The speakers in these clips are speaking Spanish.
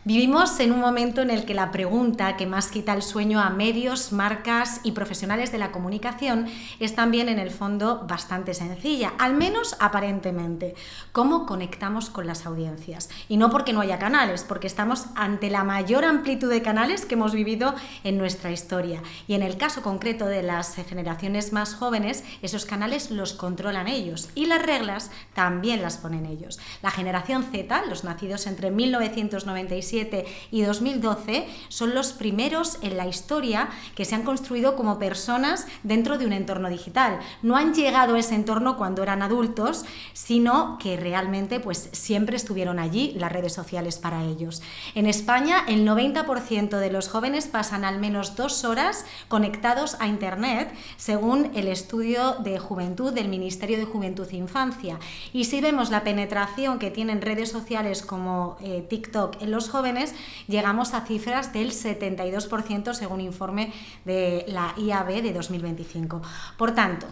Vivimos en un momento en el que la pregunta que más quita el sueño a medios, marcas y profesionales de la comunicación es también en el fondo bastante sencilla, al menos aparentemente. ¿Cómo conectamos con las audiencias? Y no porque no haya canales, porque estamos ante la mayor amplitud de canales que hemos vivido en nuestra historia. Y en el caso concreto de las generaciones más jóvenes, esos canales los controlan ellos y las reglas también las ponen ellos. La generación Z, los nacidos entre 1997 y 2012, son los primeros en la historia que se han construido como personas dentro de un entorno digital. No han llegado a ese entorno cuando eran adultos, sino que realmente pues, siempre estuvieron allí las redes sociales para ellos. En España, el 90% de los jóvenes pasan al menos 2 horas conectados a Internet, según el estudio de juventud del Ministerio de Juventud e Infancia. Y si vemos la penetración que tienen redes sociales como TikTok en los jóvenes, llegamos a cifras del 72% según informe de la IAB de 2025. Por tanto,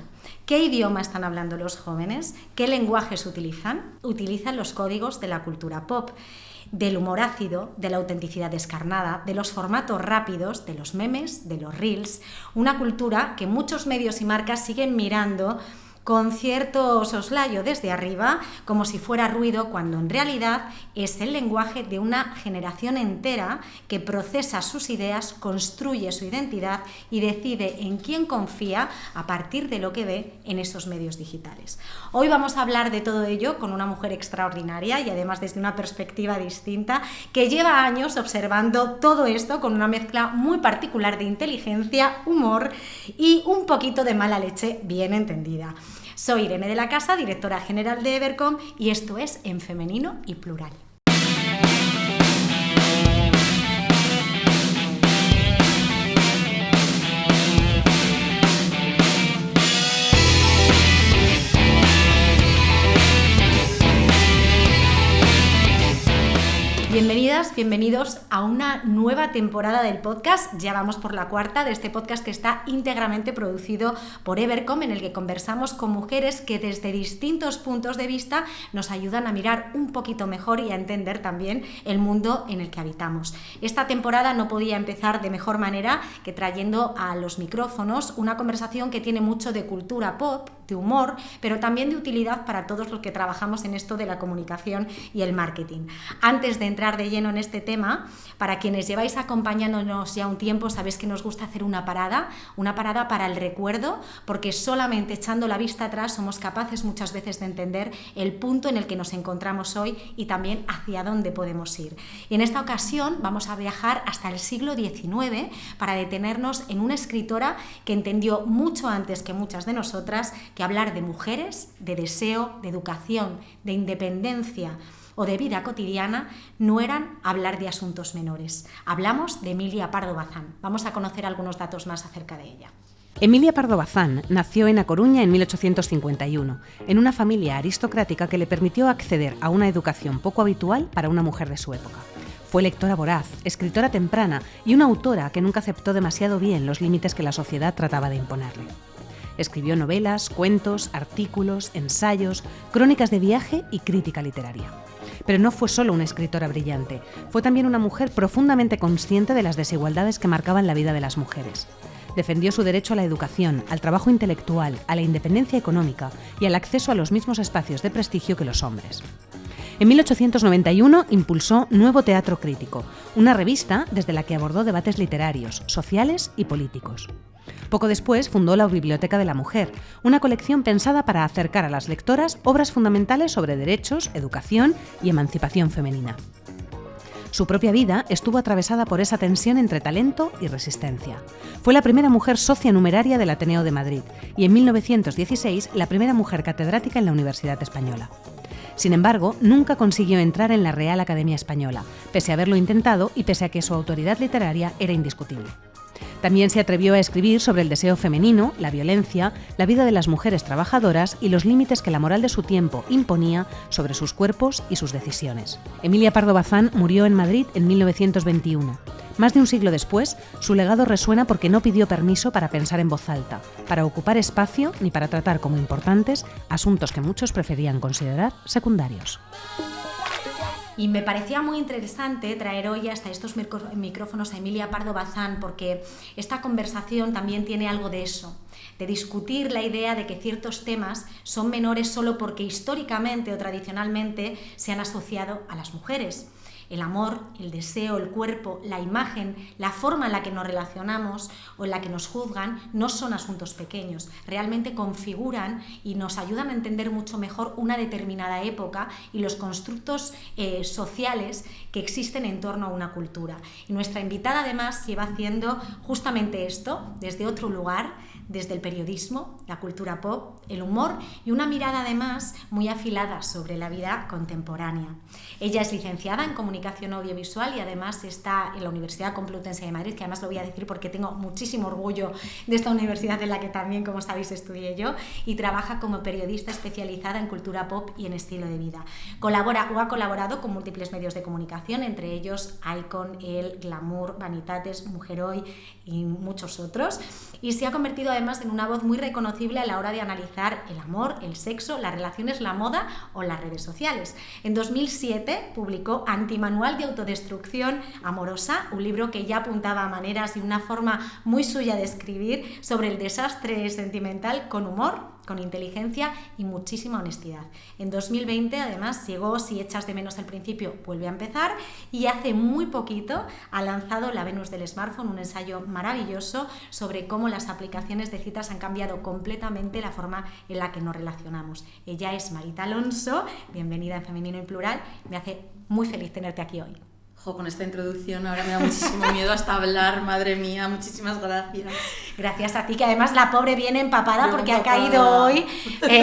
¿qué idioma están hablando los jóvenes? ¿Qué lenguajes utilizan? Utilizan los códigos de la cultura pop, del humor ácido, de la autenticidad descarnada, de los formatos rápidos, de los memes, de los reels, una cultura que muchos medios y marcas siguen mirando con cierto soslayo desde arriba, como si fuera ruido, cuando en realidad es el lenguaje de una generación entera que procesa sus ideas, construye su identidad y decide en quién confía a partir de lo que ve en esos medios digitales. Hoy vamos a hablar de todo ello con una mujer extraordinaria y además desde una perspectiva distinta, que lleva años observando todo esto con una mezcla muy particular de inteligencia, humor y un poquito de mala leche bien entendida. Soy Irene de la Casa, directora general de Evercom, y esto es En Femenino y Plural. Bienvenidas, bienvenidos a una nueva temporada del podcast. Ya vamos por la 4ª de este podcast que está íntegramente producido por Evercom, en el que conversamos con mujeres que desde distintos puntos de vista nos ayudan a mirar un poquito mejor y a entender también el mundo en el que habitamos. Esta temporada no podía empezar de mejor manera que trayendo a los micrófonos una conversación que tiene mucho de cultura pop, de humor, pero también de utilidad para todos los que trabajamos en esto de la comunicación y el marketing. Antes de entrar de lleno en este tema, para quienes lleváis acompañándonos ya un tiempo, sabéis que nos gusta hacer una parada para el recuerdo, porque solamente echando la vista atrás somos capaces muchas veces de entender el punto en el que nos encontramos hoy y también hacia dónde podemos ir. Y en esta ocasión vamos a viajar hasta el siglo XIX para detenernos en una escritora que entendió mucho antes que muchas de nosotras que hablar de mujeres, de deseo, de educación, de independencia o de vida cotidiana no eran hablar de asuntos menores. Hablamos de Emilia Pardo Bazán. Vamos a conocer algunos datos más acerca de ella. Emilia Pardo Bazán nació en A Coruña en 1851, en una familia aristocrática que le permitió acceder a una educación poco habitual para una mujer de su época. Fue lectora voraz, escritora temprana y una autora que nunca aceptó demasiado bien los límites que la sociedad trataba de imponerle. Escribió novelas, cuentos, artículos, ensayos, crónicas de viaje y crítica literaria. Pero no fue solo una escritora brillante, fue también una mujer profundamente consciente de las desigualdades que marcaban la vida de las mujeres. Defendió su derecho a la educación, al trabajo intelectual, a la independencia económica y al acceso a los mismos espacios de prestigio que los hombres. En 1891 impulsó Nuevo Teatro Crítico, una revista desde la que abordó debates literarios, sociales y políticos. Poco después fundó la Biblioteca de la Mujer, una colección pensada para acercar a las lectoras obras fundamentales sobre derechos, educación y emancipación femenina. Su propia vida estuvo atravesada por esa tensión entre talento y resistencia. Fue la primera mujer socia numeraria del Ateneo de Madrid y en 1916 la primera mujer catedrática en la Universidad Española. Sin embargo, nunca consiguió entrar en la Real Academia Española, pese a haberlo intentado y pese a que su autoridad literaria era indiscutible. También se atrevió a escribir sobre el deseo femenino, la violencia, la vida de las mujeres trabajadoras y los límites que la moral de su tiempo imponía sobre sus cuerpos y sus decisiones. Emilia Pardo Bazán murió en Madrid en 1921. Más de un siglo después, su legado resuena porque no pidió permiso para pensar en voz alta, para ocupar espacio ni para tratar como importantes asuntos que muchos preferían considerar secundarios. Y me parecía muy interesante traer hoy hasta estos micrófonos a Emilia Pardo Bazán, porque esta conversación también tiene algo de eso, de discutir la idea de que ciertos temas son menores solo porque históricamente o tradicionalmente se han asociado a las mujeres. El amor, el deseo, el cuerpo, la imagen, la forma en la que nos relacionamos o en la que nos juzgan no son asuntos pequeños, realmente configuran y nos ayudan a entender mucho mejor una determinada época y los constructos sociales que existen en torno a una cultura. Y nuestra invitada además lleva haciendo justamente esto desde otro lugar, desde el periodismo, la cultura pop, el humor y una mirada además muy afilada sobre la vida contemporánea. Ella es licenciada en Comunicación Audiovisual y además está en la Universidad Complutense de Madrid, que además lo voy a decir porque tengo muchísimo orgullo de esta universidad en la que también, como sabéis, estudié yo, y trabaja como periodista especializada en cultura pop y en estilo de vida. Colabora o ha colaborado con múltiples medios de comunicación, entre ellos Icon, El, Glamour, Vanitates, Mujer Hoy y muchos otros, y se ha convertido además en una voz muy reconocible a la hora de analizar el amor, el sexo, las relaciones, la moda o las redes sociales. En 2007 publicó Antimanual de autodestrucción amorosa, un libro que ya apuntaba a maneras y una forma muy suya de escribir sobre el desastre sentimental con humor, con inteligencia y muchísima honestidad. En 2020 además llegó Si echas de menos el principio, vuelve a empezar, y hace muy poquito ha lanzado La Venus del smartphone, un ensayo maravilloso sobre cómo las aplicaciones de citas han cambiado completamente la forma en la que nos relacionamos. Ella es Marita Alonso, bienvenida en Femenino y Plural, me hace muy feliz tenerte aquí hoy. Con esta introducción ahora me da muchísimo miedo hasta hablar, madre mía, muchísimas gracias. Gracias a ti, que además la pobre viene empapada porque ha caído hoy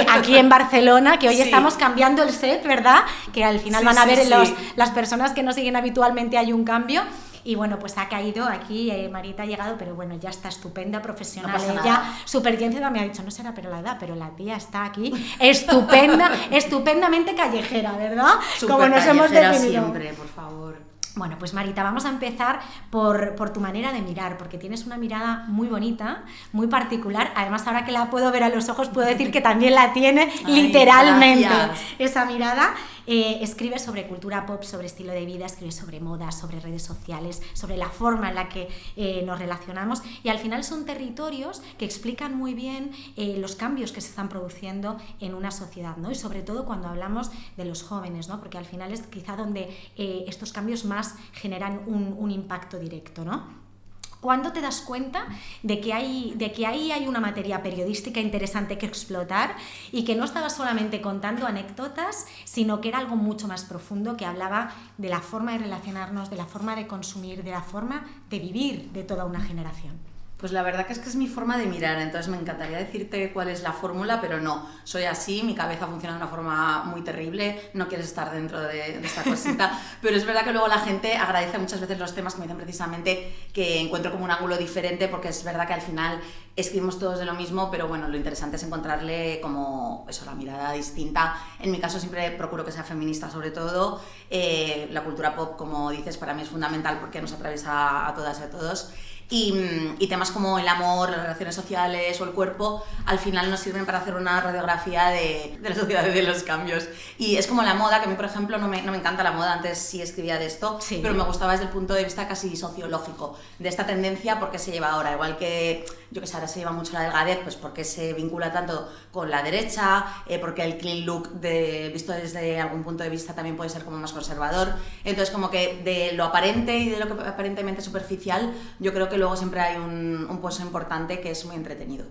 aquí en Barcelona, que hoy estamos cambiando el set, ¿verdad? Que al final van a ver las personas que nos siguen habitualmente hay un cambio. Y bueno, pues ha caído aquí, Marita ha llegado, pero bueno, ya está estupenda, profesional, no ella, súper ciencia, me ha dicho, no será pero la edad, pero la tía está aquí, estupenda, estupendamente callejera, ¿verdad? Súper como nos hemos definido siempre, por favor. Bueno, pues Marita, vamos a empezar por tu manera de mirar, porque tienes una mirada muy bonita, muy particular. Además, ahora que la puedo ver a los ojos, puedo decir que también la tiene literalmente, gracias. Esa mirada. Escribe sobre cultura pop, sobre estilo de vida, escribe sobre moda, sobre redes sociales, sobre la forma en la que nos relacionamos, y al final son territorios que explican muy bien los cambios que se están produciendo en una sociedad, ¿no? Y sobre todo cuando hablamos de los jóvenes, ¿no? Porque al final es quizá donde estos cambios más generan un impacto directo, ¿no? ¿Cuándo te das cuenta de que ahí hay una materia periodística interesante que explotar y que no estaba solamente contando anécdotas, sino que era algo mucho más profundo, que hablaba de la forma de relacionarnos, de la forma de consumir, de la forma de vivir de toda una generación? Pues la verdad que es mi forma de mirar, entonces me encantaría decirte cuál es la fórmula, pero no, soy así, mi cabeza funciona de una forma muy terrible, no quieres estar dentro de esta cosita, pero es verdad que luego la gente agradece muchas veces los temas que me dicen precisamente que encuentro como un ángulo diferente, porque es verdad que al final escribimos todos de lo mismo, pero bueno, lo interesante es encontrarle como eso, la mirada distinta. En mi caso siempre procuro que sea feminista sobre todo, la cultura pop, como dices, para mí es fundamental porque nos atraviesa a todas y a todos. Y temas como el amor, las relaciones sociales o el cuerpo al final nos sirven para hacer una radiografía de la sociedad y de los cambios. Y es como la moda, que a mí por ejemplo no me encanta la moda, antes sí escribía de esto, pero me gustaba desde el punto de vista casi sociológico, de esta tendencia, porque se lleva ahora, igual que yo que sé, ahora se lleva mucho la delgadez, pues porque se vincula tanto con la derecha, porque el clean look visto desde algún punto de vista también puede ser como más conservador. Entonces como que de lo aparente y de lo que aparentemente superficial, yo creo que luego siempre hay un pozo importante que es muy entretenido.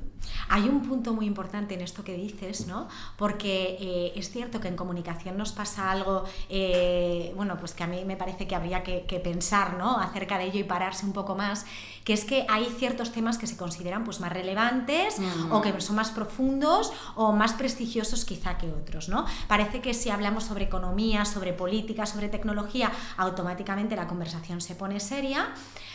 Hay un punto muy importante en esto que dices, ¿no? Porque es cierto que en comunicación nos pasa algo, bueno, pues que a mí me parece que habría que pensar, ¿no?, acerca de ello y pararse un poco más, que es que hay ciertos temas que se consideran pues más relevantes o que son más profundos o más prestigiosos quizá que otros, ¿no? Parece que si hablamos sobre economía, sobre política, sobre tecnología, automáticamente la conversación se pone seria,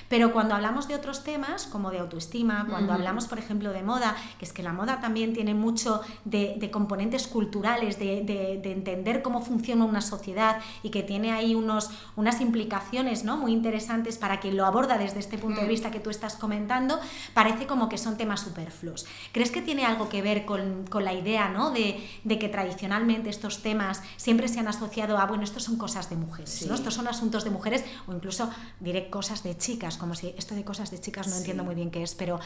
pero cuando hablamos de otros temas como de autoestima, cuando hablamos por ejemplo de moda, que es que la moda también tiene mucho de componentes culturales, de entender cómo funciona una sociedad y que tiene ahí unas implicaciones, ¿no?, muy interesantes para quien lo aborda desde este punto de vista que tú estás comentando, parece como que son temas superfluos. ¿Crees que tiene algo que ver con la idea, ¿no? de que tradicionalmente estos temas siempre se han asociado a, bueno, estos son cosas de mujeres, sí. ¿no? Estos son asuntos de mujeres, o incluso diré cosas de chicas, como si esto de cosas de chicas no entiendo muy bien qué es, pero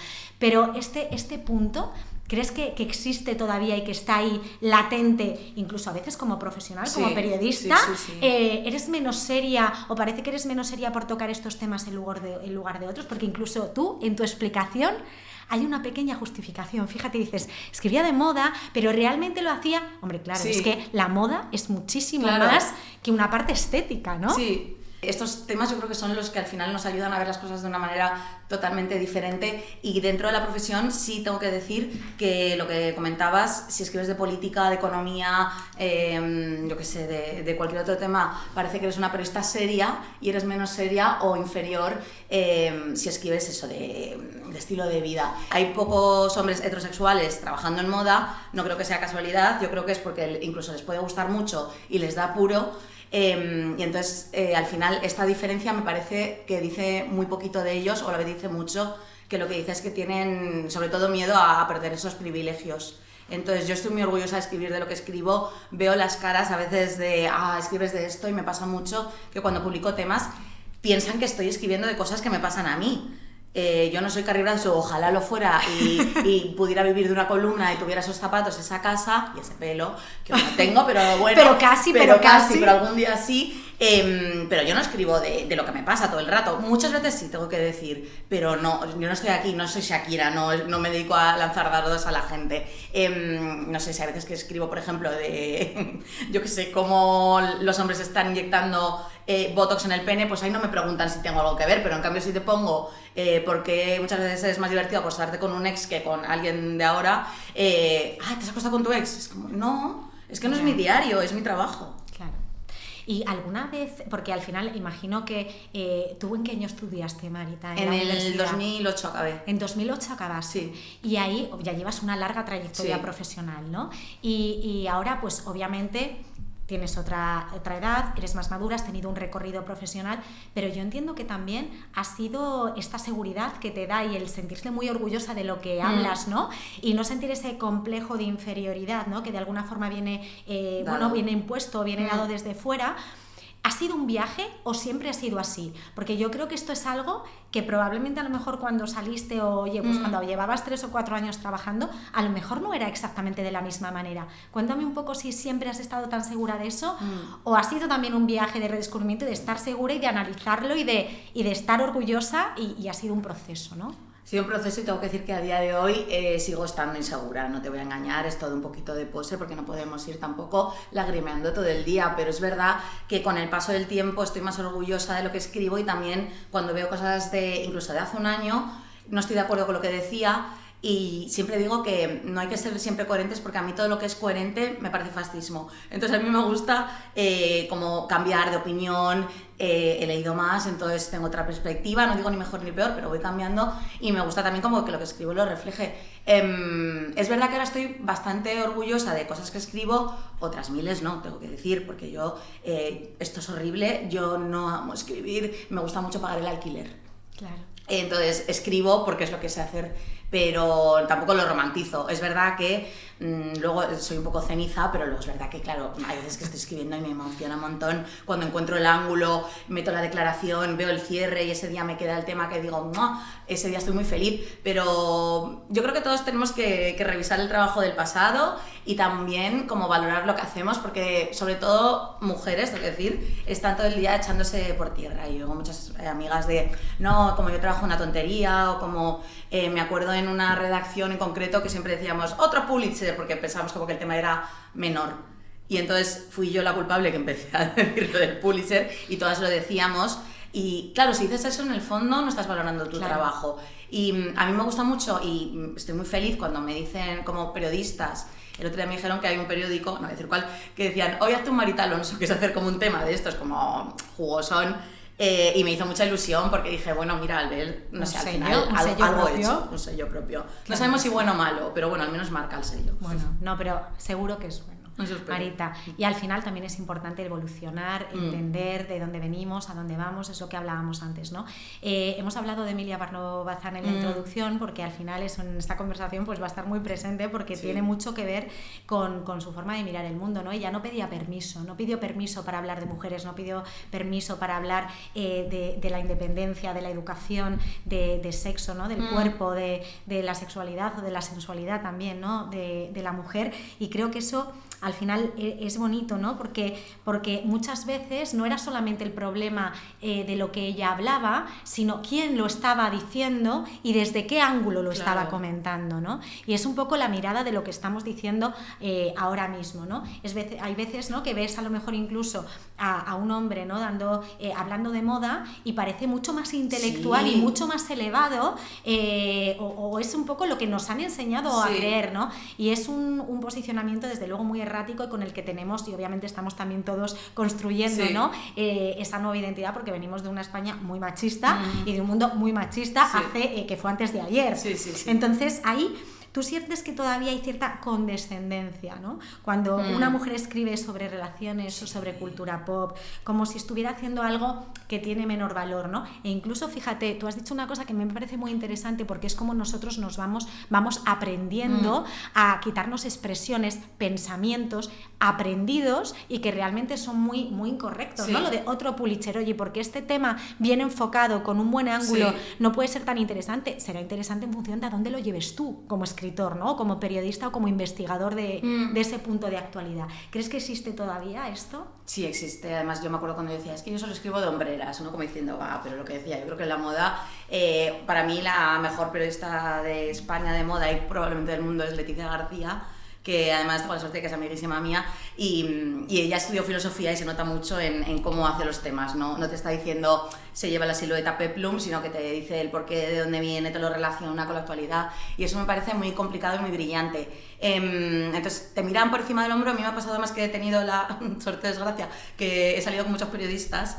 este punto, ¿crees que existe todavía y que está ahí latente, incluso a veces como profesional, como periodista? Sí. ¿Eres menos seria o parece que eres menos seria por tocar estos temas en lugar de otros? Porque incluso tú, en tu explicación, hay una pequeña justificación. Fíjate, dices, escribía de moda, pero realmente lo hacía... Hombre, claro, es que la moda es muchísimo más que una parte estética, ¿no? Sí. Estos temas yo creo que son los que al final nos ayudan a ver las cosas de una manera totalmente diferente, y dentro de la profesión sí tengo que decir que lo que comentabas, si escribes de política, de economía, yo qué sé, de cualquier otro tema, parece que eres una periodista seria y eres menos seria o inferior si escribes eso de estilo de vida. Hay pocos hombres heterosexuales trabajando en moda, no creo que sea casualidad, yo creo que es porque incluso les puede gustar mucho y les da apuro. Y entonces al final esta diferencia me parece que dice muy poquito de ellos, o lo que dice mucho, que lo que dice es que tienen sobre todo miedo a perder esos privilegios. Entonces yo estoy muy orgullosa de escribir de lo que escribo, veo las caras a veces de escribes de esto, y me pasa mucho que cuando publico temas piensan que estoy escribiendo de cosas que me pasan a mí. Yo no soy Carrie Bradshaw, ojalá lo fuera y pudiera vivir de una columna y tuviera esos zapatos, esa casa y ese pelo, que no tengo, pero bueno, pero casi, pero algún día sí. Pero yo no escribo de lo que me pasa todo el rato. Muchas veces sí, tengo que decir, pero no, yo no estoy aquí, no soy Shakira, no me dedico a lanzar dardos a la gente. No sé si hay veces que escribo, por ejemplo, de yo que sé, cómo los hombres están inyectando botox en el pene, pues ahí no me preguntan si tengo algo que ver, pero en cambio si te pongo porque muchas veces es más divertido acostarte con un ex que con alguien de ahora, ¿te has acostado con tu ex? Es como, no, es que no es mi diario, es mi trabajo. Claro. ¿Y alguna vez, porque al final imagino que tú en qué año estudiaste, Marita? En el 2008 acabé. En 2008 acabaste. Sí. Y ahí ya llevas una larga trayectoria profesional, ¿no? Y ahora, pues obviamente tienes otra edad, eres más madura, has tenido un recorrido profesional, pero yo entiendo que también ha sido esta seguridad que te da y el sentirte muy orgullosa de lo que hablas, ¿no? Y no sentir ese complejo de inferioridad, ¿no? Que de alguna forma viene, viene impuesto, viene dado desde fuera. ¿Ha sido un viaje o siempre ha sido así? Porque yo creo que esto es algo que probablemente a lo mejor cuando saliste o pues cuando llevabas 3 o 4 años trabajando, a lo mejor no era exactamente de la misma manera. Cuéntame un poco si siempre has estado tan segura de eso o ha sido también un viaje de redescubrimiento, de estar segura y de analizarlo y de estar orgullosa y ha sido un proceso, ¿no? Ha sido un proceso y tengo que decir que a día de hoy sigo estando insegura, no te voy a engañar, es todo un poquito de pose porque no podemos ir tampoco lagrimeando todo el día, pero es verdad que con el paso del tiempo estoy más orgullosa de lo que escribo, y también cuando veo cosas incluso de hace un año, no estoy de acuerdo con lo que decía. Y siempre digo que no hay que ser siempre coherentes, porque a mí todo lo que es coherente me parece fascismo. Entonces a mí me gusta como cambiar de opinión, he leído más, entonces tengo otra perspectiva, no digo ni mejor ni peor, pero voy cambiando, y me gusta también como que lo que escribo lo refleje. Es verdad que ahora estoy bastante orgullosa de cosas que escribo, otras miles no, tengo que decir, porque yo, esto es horrible, yo no amo escribir, me gusta mucho pagar el alquiler. Claro. Entonces escribo porque es lo que sé hacer, pero tampoco lo romantizo. Es verdad que luego soy un poco ceniza, pero luego es verdad que, claro, hay veces que estoy escribiendo y me emociona un montón cuando encuentro el ángulo, meto la declaración, veo el cierre y ese día me queda el tema que digo, ¡mua! Ese día estoy muy feliz. Pero yo creo que todos tenemos que revisar el trabajo del pasado y también como valorar lo que hacemos, porque sobre todo mujeres, tengo que decir, están todo el día echándose por tierra. Y yo tengo muchas amigas de, no, como yo trabajo una tontería, o como me acuerdo en una redacción en concreto que siempre decíamos otro Pulitzer, porque pensábamos como que el tema era menor, y entonces fui yo la culpable que empecé a decir lo del Pulitzer y todas lo decíamos. Y claro, si dices eso, en el fondo no estás valorando tu trabajo. Y a mí me gusta mucho y estoy muy feliz cuando me dicen como periodistas. El otro día me dijeron que hay un periódico, no voy a decir cuál, que decían, hoy hazte un Marita Alonso, que es hacer como un tema de estos como jugosón. Y me hizo mucha ilusión porque dije, bueno, mira, al ver, no sé, al final algo hecho, un sello propio. No sabemos si bueno o malo, pero bueno, al menos marca el sello. Bueno, no, pero seguro que es bueno. Marita. Y al final también es importante evolucionar, entender de dónde venimos, a dónde vamos, es lo que hablábamos antes, ¿no? Hemos hablado de Emilia Pardo Bazán en la introducción, porque al final eso en esta conversación pues va a estar muy presente, porque tiene mucho que ver con su forma de mirar el mundo, ¿no? Ella no pedía permiso, no pidió permiso para hablar de mujeres, no pidió permiso para hablar de la independencia, de la educación, de sexo, ¿no? Del cuerpo, de la sexualidad o de la sensualidad también, ¿no? De la mujer, y creo que eso al final es bonito, ¿no? Porque muchas veces no era solamente el problema de lo que ella hablaba, sino quién lo estaba diciendo y desde qué ángulo lo estaba comentando, ¿no? Y es un poco la mirada de lo que estamos diciendo ahora mismo, ¿no? Hay veces, ¿no?, que ves a lo mejor incluso a un hombre, ¿no?, hablando de moda y parece mucho más intelectual y mucho más elevado, o es un poco lo que nos han enseñado a creer, ¿no? Y es un posicionamiento desde luego muy errático y con el que tenemos, y obviamente estamos también todos construyendo, ¿no?, esa nueva identidad, porque venimos de una España muy machista y de un mundo muy machista que fue antes de ayer. Entonces ahí tú sientes que todavía hay cierta condescendencia, ¿no? Cuando una mujer escribe sobre relaciones o sobre cultura pop, como si estuviera haciendo algo que tiene menor valor, ¿no? E incluso, fíjate, tú has dicho una cosa que me parece muy interesante, porque es como nosotros nos vamos aprendiendo a quitarnos expresiones, pensamientos aprendidos y que realmente son muy, muy incorrectos, ¿no? Lo de otro Pulitzer, oye, porque este tema bien enfocado, con un buen ángulo, no puede ser tan interesante. Será interesante en función de a dónde lo lleves tú como escritor, ¿no? Como periodista o como investigador de ese punto de actualidad. ¿Crees que existe todavía esto? Sí, existe. Además, yo me acuerdo cuando decía, es que yo solo escribo de hombreras, uno como diciendo, pero lo que decía, yo creo que en la moda, para mí la mejor periodista de España de moda y probablemente del mundo es Leticia García, que además tengo la suerte de que es amiguísima mía, y ella estudió filosofía y se nota mucho en cómo hace los temas, ¿no? No te está diciendo se lleva la silueta peplum, sino que te dice el porqué, de dónde viene, te lo relaciona con la actualidad, y eso me parece muy complicado y muy brillante. Entonces te miran por encima del hombro. A mí me ha pasado además que he tenido la suerte, desgracia, que he salido con muchos periodistas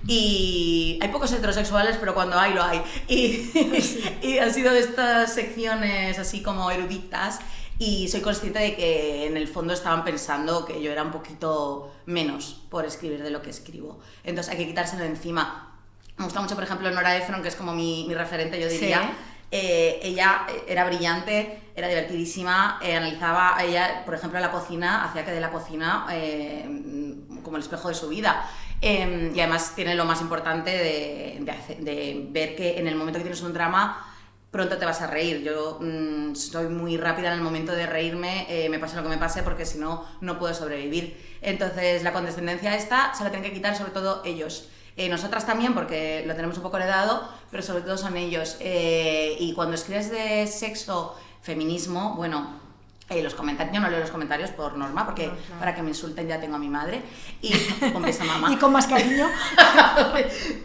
y hay pocos heterosexuales, pero cuando hay, lo hay. Y han sido de estas secciones así como eruditas, y soy consciente de que en el fondo estaban pensando que yo era un poquito menos por escribir de lo que escribo. Entonces hay que quitárselo de encima. Me gusta mucho, por ejemplo, Nora Ephron, que es como mi referente, yo diría. Ella era brillante, era divertidísima, analizaba, ella, por ejemplo, en la cocina, hacía que de la cocina como el espejo de su vida. Y además tiene lo más importante de ver que en el momento que tienes un drama pronto te vas a reír. Yo soy muy rápida en el momento de reírme, me pase lo que me pase, porque si no, no puedo sobrevivir. Entonces la condescendencia esta se la tienen que quitar sobre todo ellos. Nosotras también, porque lo tenemos un poco heredado, pero sobre todo son ellos. Y cuando escribes de sexo, feminismo, bueno, los comentarios, yo no leo los comentarios por norma, porque para que me insulten ya tengo a mi madre, y con beso mamá. Y con más cariño.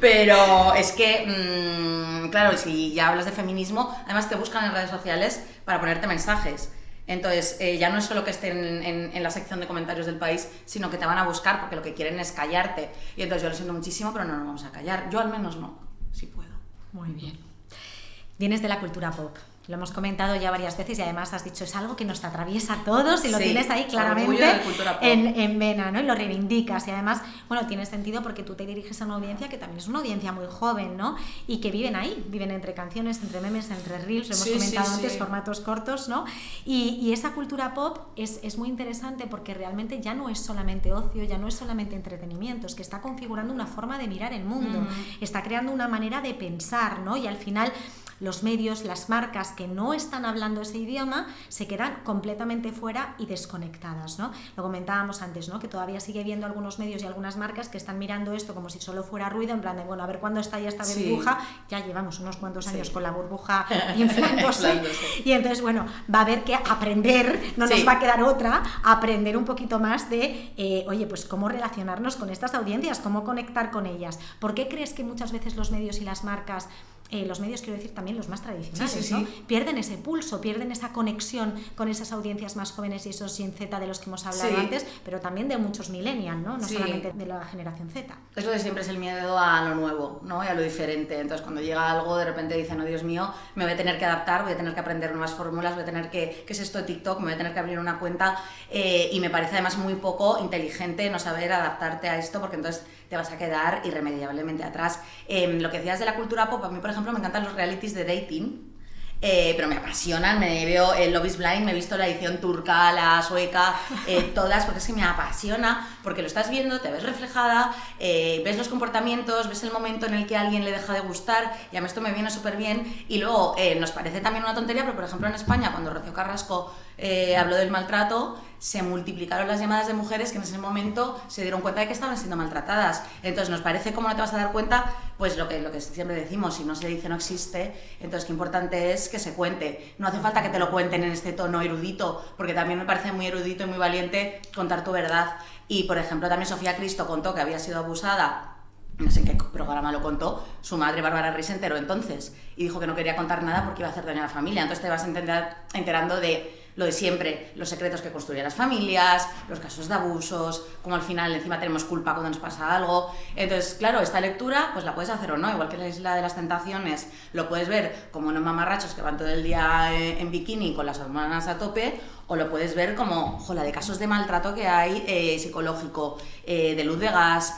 Pero es que, claro, si ya hablas de feminismo, además te buscan en redes sociales para ponerte mensajes. Entonces, ya no es solo que estén en la sección de comentarios del País, sino que te van a buscar porque lo que quieren es callarte. Y entonces yo lo siento muchísimo, pero no nos vamos a callar. Yo al menos no, si puedo. Muy bien. Vienes de la cultura pop. Lo hemos comentado ya varias veces y además has dicho, es algo que nos atraviesa a todos y lo tienes ahí claramente en vena, ¿no? Y lo reivindicas, y además, bueno, tiene sentido porque tú te diriges a una audiencia que también es una audiencia muy joven, ¿no? Y que viven ahí, viven entre canciones, entre memes, entre reels, lo hemos comentado antes, formatos cortos, ¿no? Y esa cultura pop es muy interesante porque realmente ya no es solamente ocio, ya no es solamente entretenimiento, es que está configurando una forma de mirar el mundo, está creando una manera de pensar, ¿no? Y al final los medios, las marcas que no están hablando ese idioma se quedan completamente fuera y desconectadas, ¿no? Lo comentábamos antes, ¿no? Que todavía sigue habiendo algunos medios y algunas marcas que están mirando esto como si solo fuera ruido, en plan de, bueno, a ver cuándo estalla esta burbuja, ya llevamos unos cuantos años con la burbuja inflándose, y entonces, bueno, va a haber que aprender, no nos va a quedar otra, aprender un poquito más de, oye, pues cómo relacionarnos con estas audiencias, cómo conectar con ellas. ¿Por qué crees que muchas veces los medios y las marcas los medios, quiero decir también los más tradicionales, sí. ¿no? Pierden ese pulso, pierden esa conexión con esas audiencias más jóvenes y esos Gen Z de los que hemos hablado antes, pero también de muchos millennials, ¿no? No solamente de la generación Z. Es lo de siempre, es el miedo a lo nuevo, ¿no? Y a lo diferente. Entonces, cuando llega algo, de repente dicen, oh Dios mío, me voy a tener que adaptar, voy a tener que aprender nuevas fórmulas, voy a tener que, ¿qué es esto de TikTok? Me voy a tener que abrir una cuenta, y me parece además muy poco inteligente no saber adaptarte a esto, porque entonces te vas a quedar irremediablemente atrás. Lo que decías de la cultura pop, a mí, por ejemplo, me encantan los realities de dating, pero me apasionan, me veo Love is Blind, me he visto la edición turca, la sueca, todas, porque es que me apasiona, porque lo estás viendo, te ves reflejada, ves los comportamientos, ves el momento en el que a alguien le deja de gustar, y a mí esto me viene súper bien, y luego nos parece también una tontería, pero por ejemplo en España, cuando Rocío Carrasco habló del maltrato, se multiplicaron las llamadas de mujeres que en ese momento se dieron cuenta de que estaban siendo maltratadas. Entonces nos parece, ¿cómo no te vas a dar cuenta? Pues lo que siempre decimos, si no se dice no existe, entonces qué importante es que se cuente. No hace falta que te lo cuenten en este tono erudito, porque también me parece muy erudito y muy valiente contar tu verdad. Y por ejemplo también Sofía Cristo contó que había sido abusada, no sé en qué programa lo contó, su madre Bárbara Rey se enteró entonces y dijo que no quería contar nada porque iba a hacer daño a la familia. Entonces te vas enterando de lo de siempre, los secretos que construyen las familias, los casos de abusos, como al final encima tenemos culpa cuando nos pasa algo. Entonces, claro, esta lectura pues la puedes hacer o no, igual que la Isla de las Tentaciones, lo puedes ver como unos mamarrachos que van todo el día en bikini con las hormonas a tope, o lo puedes ver como, la de casos de maltrato que hay psicológico, de luz de gas.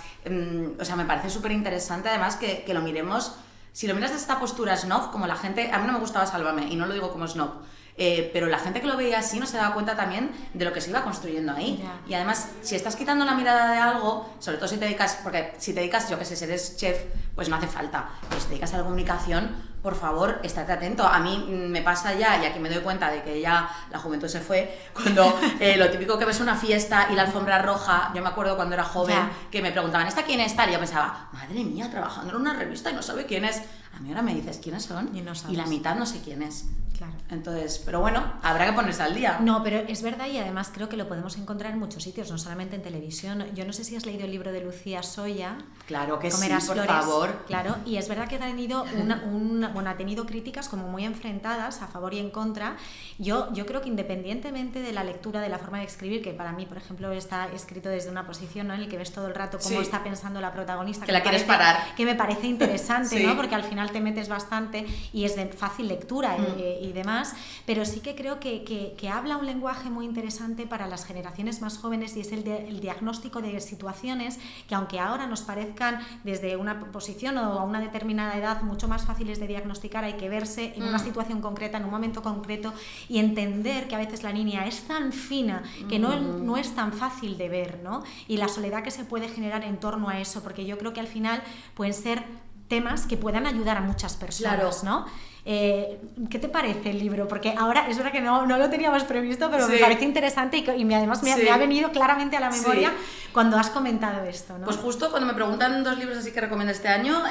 O sea, me parece súper interesante además que lo miremos, si lo miras desde esta postura snob, como la gente, a mí no me gustaba Sálvame y no lo digo como snob, pero la gente que lo veía así no se daba cuenta también de lo que se iba construyendo ahí. Y además, si estás quitando la mirada de algo, sobre todo si te dedicas, porque si te dedicas, yo qué sé, si eres chef, pues no hace falta, pero si te dedicas a la comunicación, por favor, estate atento. A mí me pasa ya, y aquí me doy cuenta de que ya la juventud se fue, cuando lo típico que ves una fiesta y la alfombra roja, yo me acuerdo cuando era joven, que me preguntaban, ¿esta quién es tal? Y yo pensaba, madre mía, trabajando en una revista y no sabe quién es. A mí ahora me dices quiénes son y la mitad no sé quién es. Claro. Entonces, pero bueno, habrá que ponerse al día. No, pero es verdad, y además creo que lo podemos encontrar en muchos sitios, no solamente en televisión. Yo no sé si has leído el libro de Lucía Soya. Claro que Comerás sí, por flores. favor. Claro, y es verdad que ha tenido ha tenido críticas como muy enfrentadas, a favor y en contra. Yo creo que independientemente de la lectura, de la forma de escribir, que para mí, por ejemplo, está escrito desde una posición, ¿no?, en el que ves todo el rato cómo está pensando la protagonista. Que la quieres parar. Que me parece interesante, ¿no? Porque al final te metes bastante y es de fácil lectura y demás. Pero sí que creo que habla un lenguaje muy interesante para las generaciones más jóvenes, y es el diagnóstico de situaciones que, aunque ahora nos parezcan desde una posición o a una determinada edad mucho más fáciles de diagnosticar, hay que verse en una situación concreta, en un momento concreto, y entender que a veces la línea es tan fina que no es tan fácil de ver, ¿no? Y la soledad que se puede generar en torno a eso, porque yo creo que al final pueden ser temas que puedan ayudar a muchas personas, ¿no? ¿Qué te parece el libro? Porque ahora es verdad que no lo teníamos previsto, pero me parece interesante y además me ha venido claramente a la memoria cuando has comentado esto, ¿no? Pues justo cuando me preguntan 2 libros así que recomiendo este año,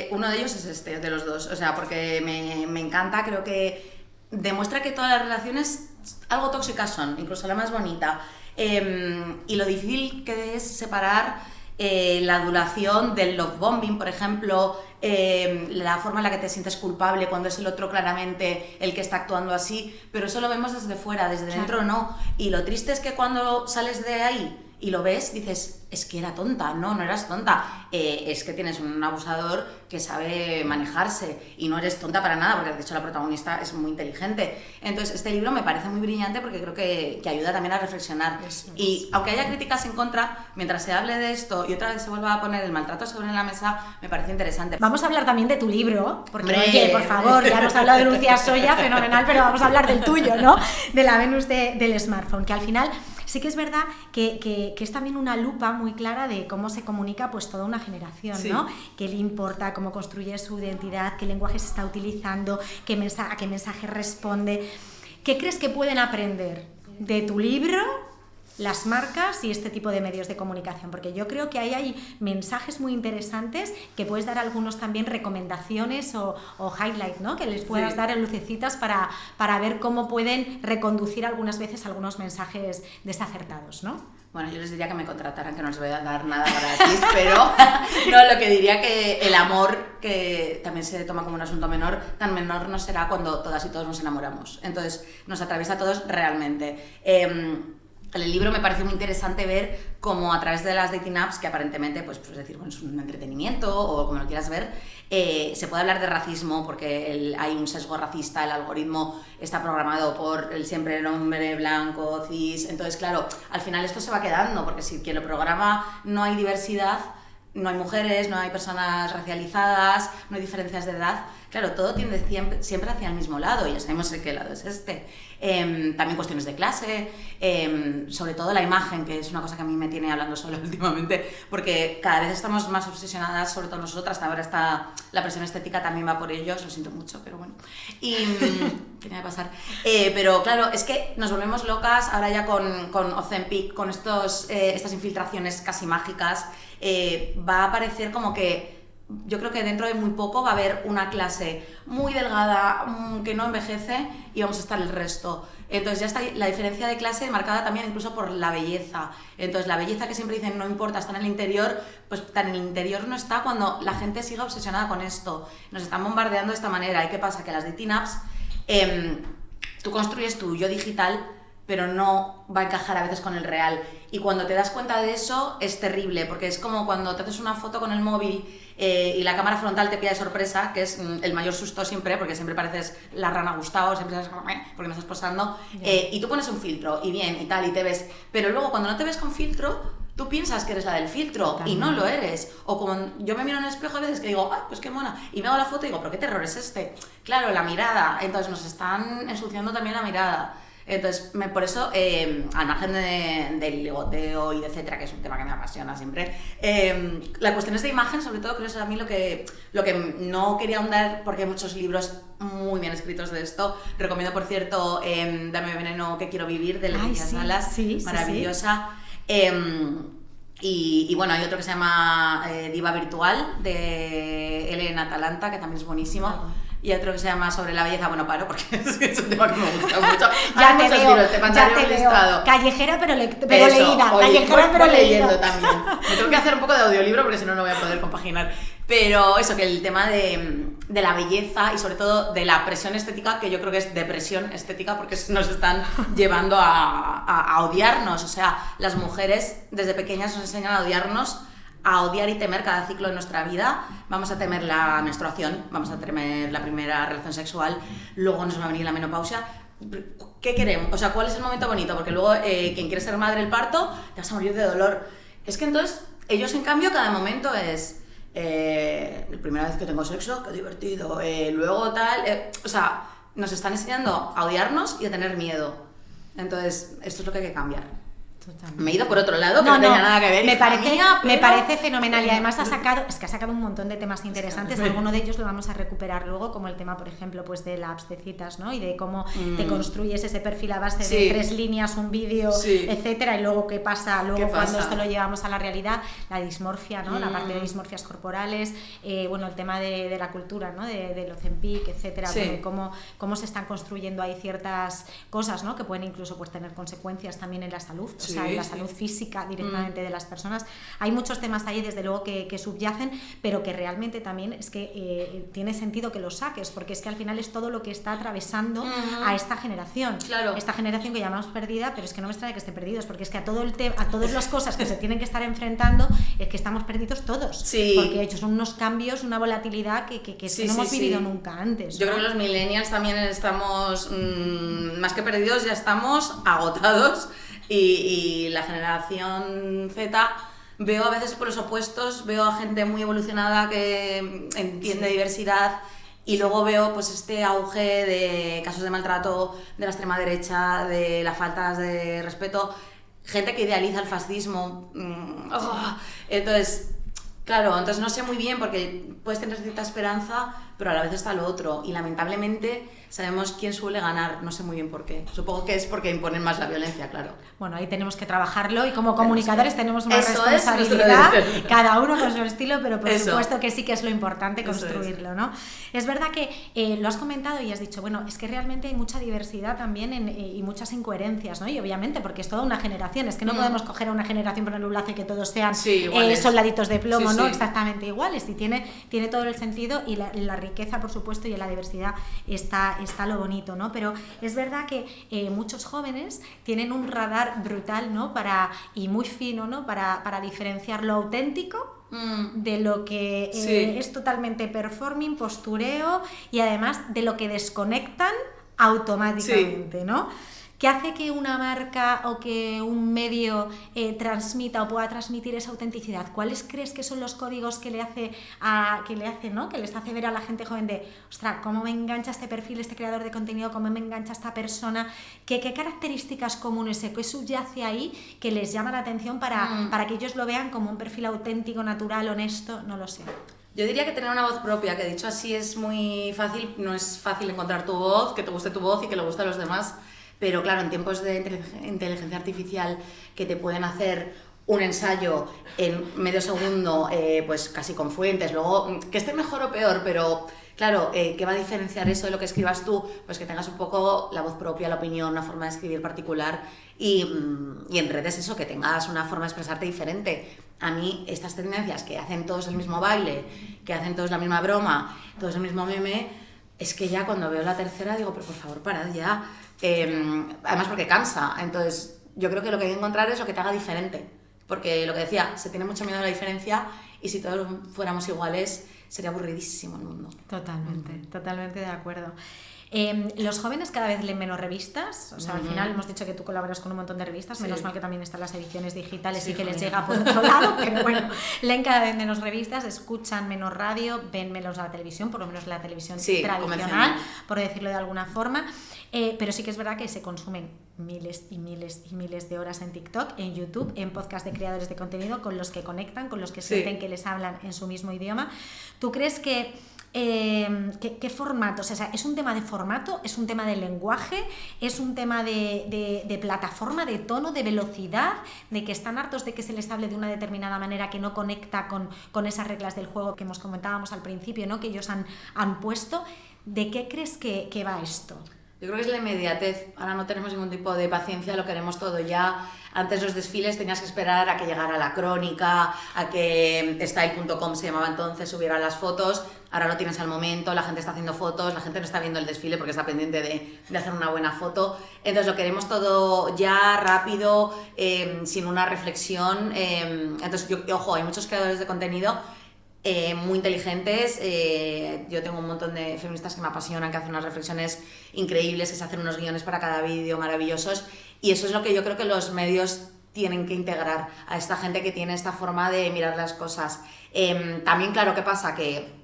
uno de ellos es este, de los 2, o sea, porque me encanta, creo que demuestra que todas las relaciones algo tóxicas son, incluso la más bonita, y lo difícil que es separar la adulación del love bombing, por ejemplo, la forma en la que te sientes culpable cuando es el otro claramente el que está actuando así, pero eso lo vemos desde fuera, desde dentro no. Y lo triste es que cuando sales de ahí y lo ves, dices, es que era tonta. No eras tonta, es que tienes un abusador que sabe manejarse y no eres tonta para nada, porque de hecho la protagonista es muy inteligente. Entonces este libro me parece muy brillante porque creo que ayuda también a reflexionar. Y aunque haya críticas en contra, mientras se hable de esto y otra vez se vuelva a poner el maltrato sobre la mesa, me parece interesante. Vamos a hablar también de tu libro, porque oye, por favor, ya hemos hablado de Lucía Soya, fenomenal, pero vamos a hablar del tuyo, ¿no? De la Venus del smartphone, que al final sí que es verdad que es también una lupa muy clara de cómo se comunica pues toda una generación, ¿no? Qué le importa, cómo construye su identidad, qué lenguaje se está utilizando, a qué mensaje responde. ¿Qué crees que pueden aprender de tu libro las marcas y este tipo de medios de comunicación, porque yo creo que ahí hay mensajes muy interesantes que puedes dar algunos también recomendaciones o highlights, ¿no? Que les puedas dar en lucecitas para ver cómo pueden reconducir algunas veces algunos mensajes desacertados, ¿no? Bueno, yo les diría que me contrataran, que no les voy a dar nada gratis, pero no, lo que diría que el amor, que también se toma como un asunto menor, tan menor no será cuando todas y todos nos enamoramos. Entonces, nos atraviesa a todos realmente. En el libro me parece muy interesante ver cómo a través de las dating apps, que aparentemente pues decir, bueno, es un entretenimiento o como lo quieras ver, se puede hablar de racismo porque hay un sesgo racista, el algoritmo está programado por el siempre hombre blanco, cis, entonces claro, al final esto se va quedando porque si quien lo programa no hay diversidad, no hay mujeres, no hay personas racializadas, no hay diferencias de edad, claro, todo tiende siempre hacia el mismo lado y ya sabemos de qué lado es este. También cuestiones de clase, sobre todo la imagen, que es una cosa que a mí me tiene hablando sola últimamente, porque cada vez estamos más obsesionadas, sobre todo nosotras, ahora está la presión estética también va por ellos, lo siento mucho, pero bueno, y ¿qué me va a pasar? Pero claro, es que nos volvemos locas ahora ya con Ozempic, con estas infiltraciones casi mágicas, va a aparecer como que yo creo que dentro de muy poco va a haber una clase muy delgada que no envejece y vamos a estar el resto. Entonces ya está la diferencia de clase marcada también incluso por la belleza. Entonces la belleza que siempre dicen no importa, está en el interior, pues tan en el interior no está cuando la gente sigue obsesionada con esto. Nos están bombardeando de esta manera. ¿Y qué pasa? Que las dating apps, tú construyes tu yo digital, pero no va a encajar a veces con el real. Y cuando te das cuenta de eso es terrible, porque es como cuando te haces una foto con el móvil y la cámara frontal te pilla de sorpresa, que es el mayor susto siempre, porque siempre pareces la rana Gustavo, siempre sabes porque no estás posando, y tú pones un filtro, y bien, y tal, y te ves, pero luego cuando no te ves con filtro, tú piensas que eres la del filtro, también. Y no lo eres, o como yo me miro en el espejo a veces que digo, ay, pues qué mona, y me hago la foto y digo, pero qué terror es este, claro, la mirada, entonces nos están ensuciando también la mirada. Entonces, por eso, al margen del ligoteo y de etcétera, que es un tema que me apasiona siempre, la cuestión es de imagen, sobre todo, creo que es a mí lo que no quería ahondar, porque hay muchos libros muy bien escritos de esto. Recomiendo, por cierto, Dame Veneno, que quiero vivir, de Leticia Salas, maravillosa. Y bueno, hay otro que se llama Diva Virtual, de Elena Atalanta, que también es buenísimo. Y otro que se llama Sobre la belleza, bueno, paro, porque es un tema que me gusta mucho. Ya te veo. Callejera, pero leída. Callejera, pero leyendo también. Me tengo que hacer un poco de audiolibro porque si no, no voy a poder compaginar. Pero eso, que el tema de la belleza y sobre todo de la presión estética, que yo creo que es depresión estética, porque nos están llevando a odiarnos. O sea, las mujeres desde pequeñas nos enseñan a odiarnos, a odiar y temer cada ciclo de nuestra vida. Vamos a temer la menstruación, vamos a temer la primera relación sexual, luego nos va a venir la menopausia. ¿Qué queremos? O sea, ¿cuál es el momento bonito? Porque luego quien quiere ser madre, el parto, te vas a morir de dolor. Es que entonces ellos en cambio cada momento es la primera vez que tengo sexo, qué divertido, luego tal, o sea, nos están enseñando a odiarnos y a tener miedo. Entonces esto es lo que hay que cambiar. Totalmente. Me he ido por otro lado, que no tenía nada que ver. Me parece fenomenal y además ha sacado un montón de temas interesantes. Alguno de ellos lo vamos a recuperar luego, como el tema, por ejemplo, pues de la apps de citas, ¿no? Y de cómo te construyes ese perfil a base de 3 líneas, un vídeo, etcétera, y luego qué pasa cuando esto lo llevamos a la realidad, la dismorfia, ¿no? La parte de dismorfias corporales, bueno, el tema de la cultura, ¿no? De Ozempic, etcétera, cómo se están construyendo ahí ciertas cosas, ¿no? Que pueden incluso pues tener consecuencias también en la salud. En la salud física directamente de las personas. Hay muchos temas ahí, desde luego, que subyacen, pero que realmente también es que tiene sentido que los saques, porque es que al final es todo lo que está atravesando a esta generación. Claro. Esta generación que llamamos perdida, pero es que no me extraña que esté perdidos, porque es que a todas las cosas que se tienen que estar enfrentando es que estamos perdidos todos. Porque ellos son unos cambios, una volatilidad que no hemos vivido nunca antes, ¿no? Yo creo que los millennials también estamos más que perdidos, ya estamos agotados. Y la generación Z, veo a veces por los opuestos, veo a gente muy evolucionada que entiende diversidad y luego veo pues este auge de casos de maltrato de la extrema derecha, de las faltas de respeto, gente que idealiza el fascismo. Entonces, claro, no sé muy bien porque puedes tener cierta esperanza, pero a la vez está lo otro. Y lamentablemente sabemos quién suele ganar, no sé muy bien por qué. Supongo que es porque imponen más la violencia, claro. Bueno, ahí tenemos que trabajarlo y como comunicadores tenemos una Eso responsabilidad, es cada uno con su estilo, pero por Eso. supuesto que sí que es lo importante construirlo, es. ¿no? Es verdad que lo has comentado y has dicho, bueno, es que realmente hay mucha diversidad también y muchas incoherencias, ¿no? Y obviamente, porque es toda una generación, es que no podemos coger a una generación por el enlace que todos sean soldaditos de plomo, ¿no? Exactamente iguales, y tiene todo el sentido y la riqueza, por supuesto, y en la diversidad está lo bonito, ¿no? Pero es verdad que muchos jóvenes tienen un radar brutal, ¿no? Y muy fino, ¿no? Para diferenciar lo auténtico de lo que es totalmente performing, postureo, y además de lo que desconectan automáticamente, ¿no? ¿Qué hace que una marca o que un medio transmita o pueda transmitir esa autenticidad? ¿Cuáles crees que son los códigos que le hace, ¿no? Que les hace ver a la gente joven de, ostras, cómo me engancha este perfil, este creador de contenido, cómo me engancha esta persona? ¿Qué características comunes, qué subyace ahí que les llama la atención para que ellos lo vean como un perfil auténtico, natural, honesto? No lo sé. Yo diría que tener una voz propia, que dicho así es muy fácil, no es fácil encontrar tu voz, que te guste tu voz y que le guste a los demás. Pero claro, en tiempos de inteligencia artificial que te pueden hacer un ensayo en medio segundo, pues casi con fuentes, luego que esté mejor o peor, pero claro, ¿qué va a diferenciar eso de lo que escribas tú? Pues que tengas un poco la voz propia, la opinión, una forma de escribir particular y en redes eso, que tengas una forma de expresarte diferente. A mí estas tendencias que hacen todos el mismo baile, que hacen todos la misma broma, todos el mismo meme, es que ya cuando veo la tercera digo, pero por favor, parad ya. Además porque cansa, entonces yo creo que lo que hay que encontrar es lo que te haga diferente, porque lo que decía, se tiene mucho miedo a la diferencia y si todos fuéramos iguales sería aburridísimo el mundo. Totalmente de acuerdo. Los jóvenes cada vez leen menos revistas, o sea, al final hemos dicho que tú colaboras con un montón de revistas, menos mal que también están las ediciones digitales y que les llega por otro lado, pero bueno, leen cada vez menos revistas, escuchan menos radio, ven menos la televisión, por lo menos la televisión tradicional, por decirlo de alguna forma, pero sí que es verdad que se consumen miles y miles y miles de horas en TikTok, en YouTube, en podcast de creadores de contenido con los que conectan, con los que sienten que les hablan en su mismo idioma. ¿Tú crees que ¿qué formatos? O sea, ¿es un tema de formato? ¿Es un tema de lenguaje? ¿Es un tema de plataforma, de tono, de velocidad? ¿De que están hartos de que se les hable de una determinada manera que no conecta con esas reglas del juego que comentábamos al principio, ¿no? Que ellos han puesto? ¿De qué crees que va esto? Yo creo que es la inmediatez. Ahora no tenemos ningún tipo de paciencia, lo queremos todo ya. Antes los desfiles tenías que esperar a que llegara la crónica, a que style.com se llamaba entonces, subiera las fotos. Ahora lo tienes al momento, la gente está haciendo fotos, la gente no está viendo el desfile porque está pendiente de hacer una buena foto. Entonces lo queremos todo ya, rápido, sin una reflexión. Entonces, ojo, hay muchos creadores de contenido muy inteligentes. Yo tengo un montón de feministas que me apasionan, que hacen unas reflexiones increíbles, que se hacen unos guiones para cada vídeo maravillosos, y eso es lo que yo creo que los medios tienen que integrar a esta gente que tiene esta forma de mirar las cosas. También, claro, ¿qué pasa? Que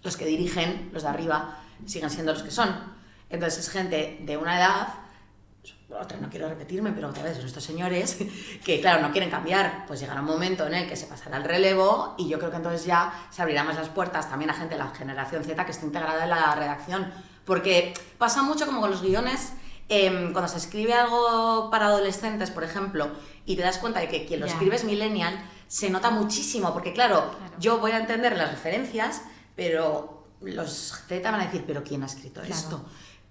los que dirigen, los de arriba, siguen siendo los que son. Entonces es gente de una edad, otra, no quiero repetirme, pero otra vez son estos señores que, claro, no quieren cambiar. Pues llegará un momento en el que se pasará el relevo y yo creo que entonces ya se abrirán más las puertas también a gente de la generación Z que esté integrada en la redacción. Porque pasa mucho como con los guiones, cuando se escribe algo para adolescentes, por ejemplo, y te das cuenta de que quien lo escribe es millennial, se nota muchísimo, porque claro, yo voy a entender las referencias, pero los Z van a decir, ¿pero quién ha escrito esto?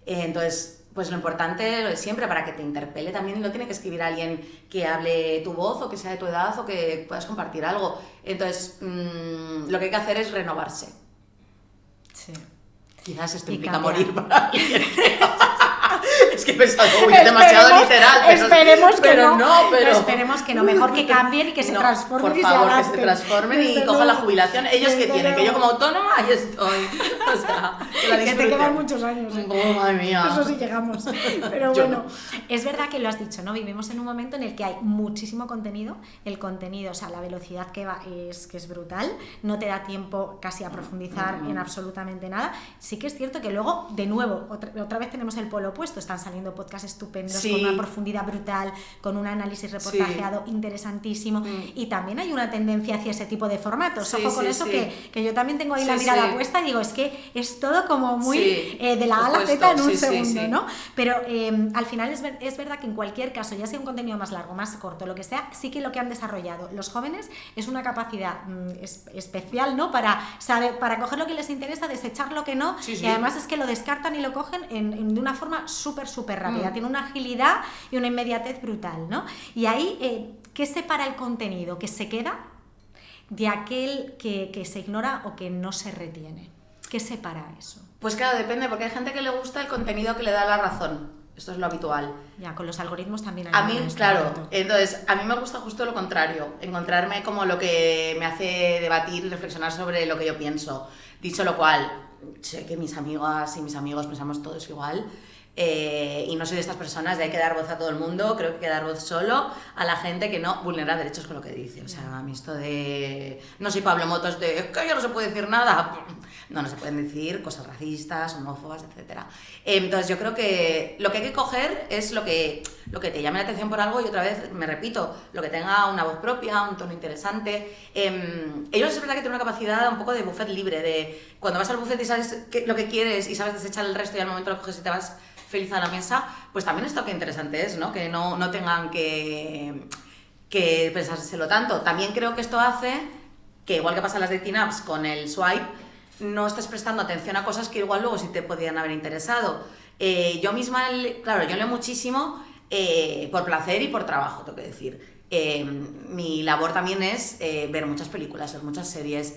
Entonces, pues lo importante, lo de siempre, para que te interpele también lo tiene que escribir alguien que hable tu voz o que sea de tu edad o que puedas compartir algo. Entonces, lo que hay que hacer es renovarse. Sí. Quizás esto implica morir para alguien. Es que he pensado, demasiado literal. Esperemos que no. Esperemos que no. Mejor que cambien y que se transformen. Por favor, que se transformen y cojan la jubilación. Ellos que tienen, que yo como autónoma, ahí estoy. O sea, que la disfruten. Que te quedan muchos años. Oh, madre mía. Eso sí llegamos. Pero bueno, es verdad que lo has dicho, ¿no? Vivimos en un momento en el que hay muchísimo contenido. El contenido, o sea, la velocidad que va es brutal. No te da tiempo casi a profundizar en absolutamente nada. Sí que es cierto que luego, de nuevo, otra vez tenemos el polo opuesto. supuesto, están saliendo podcasts estupendos, Sí. con una profundidad brutal, con un análisis reportajeado interesantísimo, y también hay una tendencia hacia ese tipo de formatos. Sí, Ojo con sí, eso, sí. que yo también tengo ahí la Sí, mirada sí. puesta y digo, es que es todo como muy Sí, de la A a la opuesto, Z en un sí, sí, segundo, sí. ¿no? Pero al final es verdad que en cualquier caso, ya sea un contenido más largo, más corto, lo que sea, sí que lo que han desarrollado los jóvenes es una capacidad especial, ¿no? Para saber, para coger lo que les interesa, desechar lo que no, Sí, sí. y además es que lo descartan y lo cogen de una forma súper rápida. Tiene una agilidad y una inmediatez brutal, ¿no? Y ahí, ¿qué separa el contenido que se queda de aquel que se ignora o que no se retiene? ¿Qué separa eso? Pues claro, depende, porque hay gente que le gusta el contenido que le da la razón. Esto es lo habitual. Ya, con los algoritmos también hay A mí, en este claro, momento. entonces, a mí me gusta justo lo contrario, encontrarme como lo que me hace debatir y reflexionar sobre lo que yo pienso. Dicho lo cual, sé que mis amigas y mis amigos pensamos todos igual, y no soy de estas personas de hay que dar voz a todo el mundo, creo que hay que dar voz solo a la gente que no vulnera derechos con lo que dice. O sea, a mí esto de... No soy Pablo Motos de... Es que ya no se puede decir nada. No se pueden decir cosas racistas, homófobas, etc. Entonces yo creo que lo que hay que coger es lo que te llame la atención por algo, y otra vez, me repito, lo que tenga una voz propia, un tono interesante. Ellos es verdad que tienen una capacidad un poco de buffet libre, de cuando vas al buffet y sabes lo que quieres y sabes desechar el resto y al momento lo coges y te vas feliz a la mesa, pues también esto que interesante es, ¿no? Que no tengan que pensárselo tanto. También creo que esto hace que, igual que pasa en las dating apps con el swipe, no estés prestando atención a cosas que igual luego sí te podrían haber interesado. Yo misma, claro, yo leo muchísimo por placer y por trabajo, tengo que decir. Mi labor también es ver muchas películas, ver muchas series,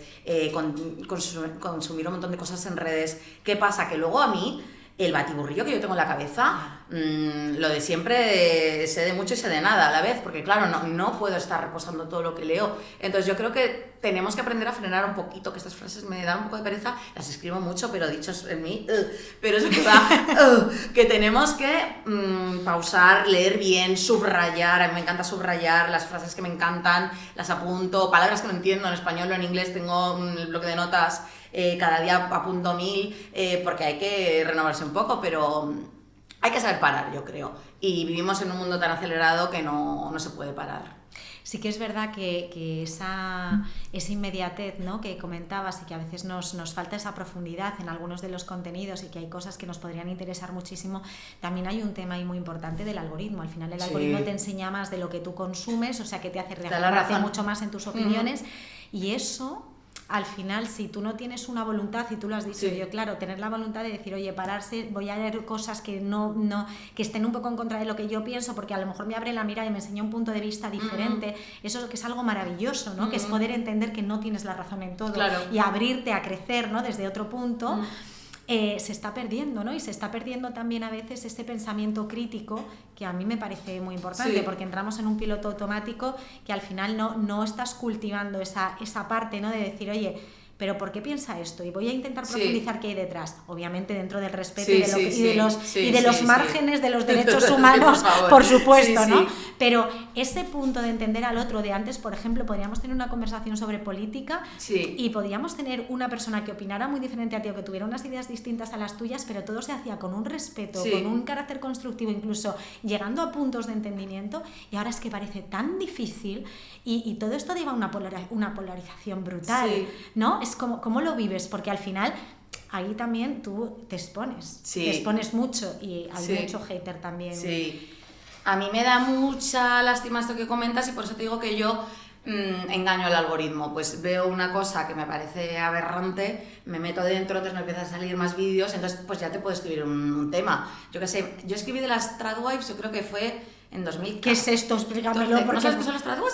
consumir un montón de cosas en redes. ¿Qué pasa? Que luego a mí, el batiburrillo que yo tengo en la cabeza, lo de siempre, sé de mucho y sé de nada a la vez, porque claro, no puedo estar reposando todo lo que leo. Entonces yo creo que tenemos que aprender a frenar un poquito, que estas frases me dan un poco de pereza, las escribo mucho, pero dichos en mí, pero es verdad, que tenemos que pausar, leer bien, subrayar. A mí me encanta subrayar las frases que me encantan, las apunto, palabras que no entiendo en español o en inglés, tengo el bloque de notas, cada día apunto 1000, porque hay que renovarse un poco, pero hay que saber parar, yo creo. Y vivimos en un mundo tan acelerado que no se puede parar. Sí que es verdad que esa inmediatez, ¿no?, que comentabas, y que a veces nos falta esa profundidad en algunos de los contenidos, y que hay cosas que nos podrían interesar muchísimo. También hay un tema ahí muy importante del algoritmo. Al final el algoritmo te enseña más de lo que tú consumes, o sea que te hace reafirmarte mucho más en tus opiniones, y eso... Al final, si tú no tienes una voluntad, y tú lo has dicho, yo, claro, tener la voluntad de decir, oye, pararse, voy a leer cosas que que estén un poco en contra de lo que yo pienso, porque a lo mejor me abre la mirada y me enseña un punto de vista diferente. Eso que es algo maravilloso, ¿no? Que es poder entender que no tienes la razón en todo, y abrirte a crecer, ¿no?, desde otro punto. Se está perdiendo, ¿no? Y se está perdiendo también a veces ese pensamiento crítico, que a mí me parece muy importante, porque entramos en un piloto automático que al final no estás cultivando esa parte, ¿no?, de decir, oye, pero ¿por qué piensa esto? Y voy a intentar profundizar qué hay detrás, obviamente dentro del respeto y de los márgenes de los derechos humanos, por supuesto, ¿no? Pero ese punto de entender al otro, de antes, por ejemplo, podríamos tener una conversación sobre política, y podríamos tener una persona que opinara muy diferente a ti, o que tuviera unas ideas distintas a las tuyas, pero todo se hacía con un respeto, con un carácter constructivo, incluso llegando a puntos de entendimiento, y ahora es que parece tan difícil, y todo esto lleva a una polarización brutal, ¿no? Es como, ¿cómo lo vives? Porque al final ahí también tú te expones mucho, y hay mucho hater también. A mí me da mucha lástima esto que comentas, y por eso te digo que yo engaño al algoritmo. Pues veo una cosa que me parece aberrante, me meto dentro, entonces me empiezan a salir más vídeos, entonces pues ya te puedo escribir un tema. Yo qué sé, yo escribí de las Tradwives, yo creo que fue en 2000. ¿Qué es esto? Explícamelo. ¿No sabes qué son las Tradwives?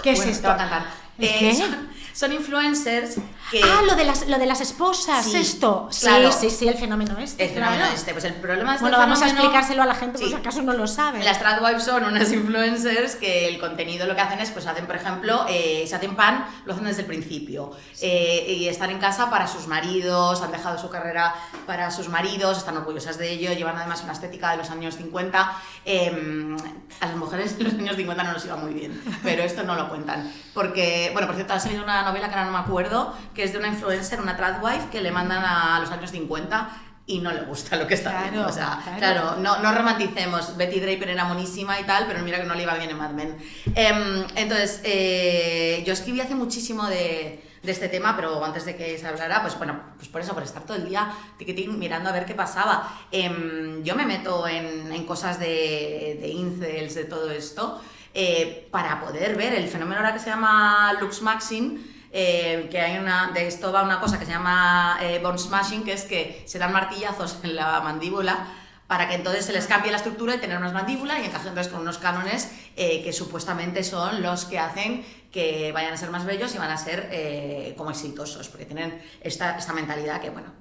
¿Qué es esto? Te va a encantar. ¿Qué? Son influencers que... lo de las esposas, esto. Claro. Sí, el fenómeno este. El fenómeno este. Pues el problema de este Bueno, vamos a fenómeno... explicárselo a la gente, por si acaso no lo saben. Las Tradwives son unas influencers que el contenido lo que hacen es, pues hacen, por ejemplo, se hacen pan, lo hacen desde el principio. Y están en casa para sus maridos, han dejado su carrera para sus maridos, están orgullosas de ello, llevan además una estética de los años 50. A las mujeres de los años 50 no nos iba muy bien, pero esto no lo cuentan. Porque, bueno, por cierto, ha salido una novela que ahora no me acuerdo, que es de una influencer, una tradwife, que le mandan a los años 50 y no le gusta lo que está haciendo. O sea, claro. No romanticemos. Betty Draper era monísima y tal, pero mira que no le iba bien en Mad Men. Entonces, yo escribí hace muchísimo de este tema, pero antes de que se hablara, pues bueno, pues por eso, por estar todo el día tiquitín mirando a ver qué pasaba. Yo me meto en cosas de incels, de todo esto, para poder ver el fenómeno ahora que se llama Lux Maxing. Que hay de esto va una cosa que se llama bone smashing, que es que se dan martillazos en la mandíbula para que entonces se les cambie la estructura y tener unas mandíbulas y encajen entonces con unos cánones que supuestamente son los que hacen que vayan a ser más bellos y van a ser como exitosos, porque tienen esta mentalidad que, bueno,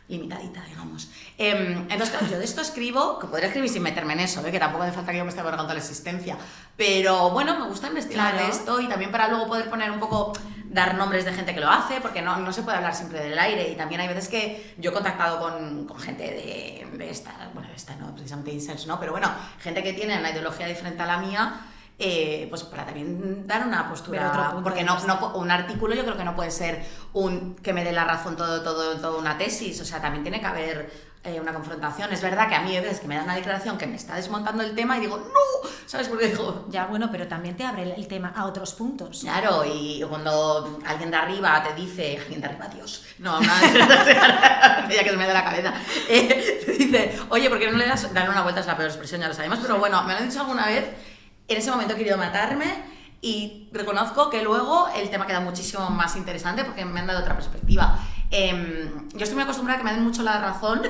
limitadita, digamos. Entonces, claro, yo de esto escribo, que podría escribir sin meterme en eso, que tampoco hace falta que yo me esté abarcando la existencia, pero bueno, me gusta investigar de esto y también para luego poder poner un poco, dar nombres de gente que lo hace, porque no se puede hablar siempre del aire, y también hay veces que yo he contactado con gente de esta no precisamente incels, ¿no? Pero bueno, gente que tiene una ideología diferente a la mía, pues para también dar una postura, porque no un artículo yo creo que no puede ser que me dé la razón todo una tesis, o sea, también tiene que haber una confrontación. Es verdad que a mí hay veces que me dan una declaración que me está desmontando el tema y digo, ¡no! ¿Sabes? Porque digo... Ya, bueno, pero también te abre el tema a otros puntos. Claro, y cuando alguien de arriba te dice... Alguien de arriba, Dios. No, ya que se me da la cabeza. Te dice, oye, ¿por qué no le das... Darle una vuelta es la peor expresión, ya lo sabemos, pero bueno, me lo han dicho alguna vez. En ese momento he querido matarme y reconozco que luego el tema queda muchísimo más interesante porque me han dado otra perspectiva. Yo estoy muy acostumbrada a que me den mucho la razón,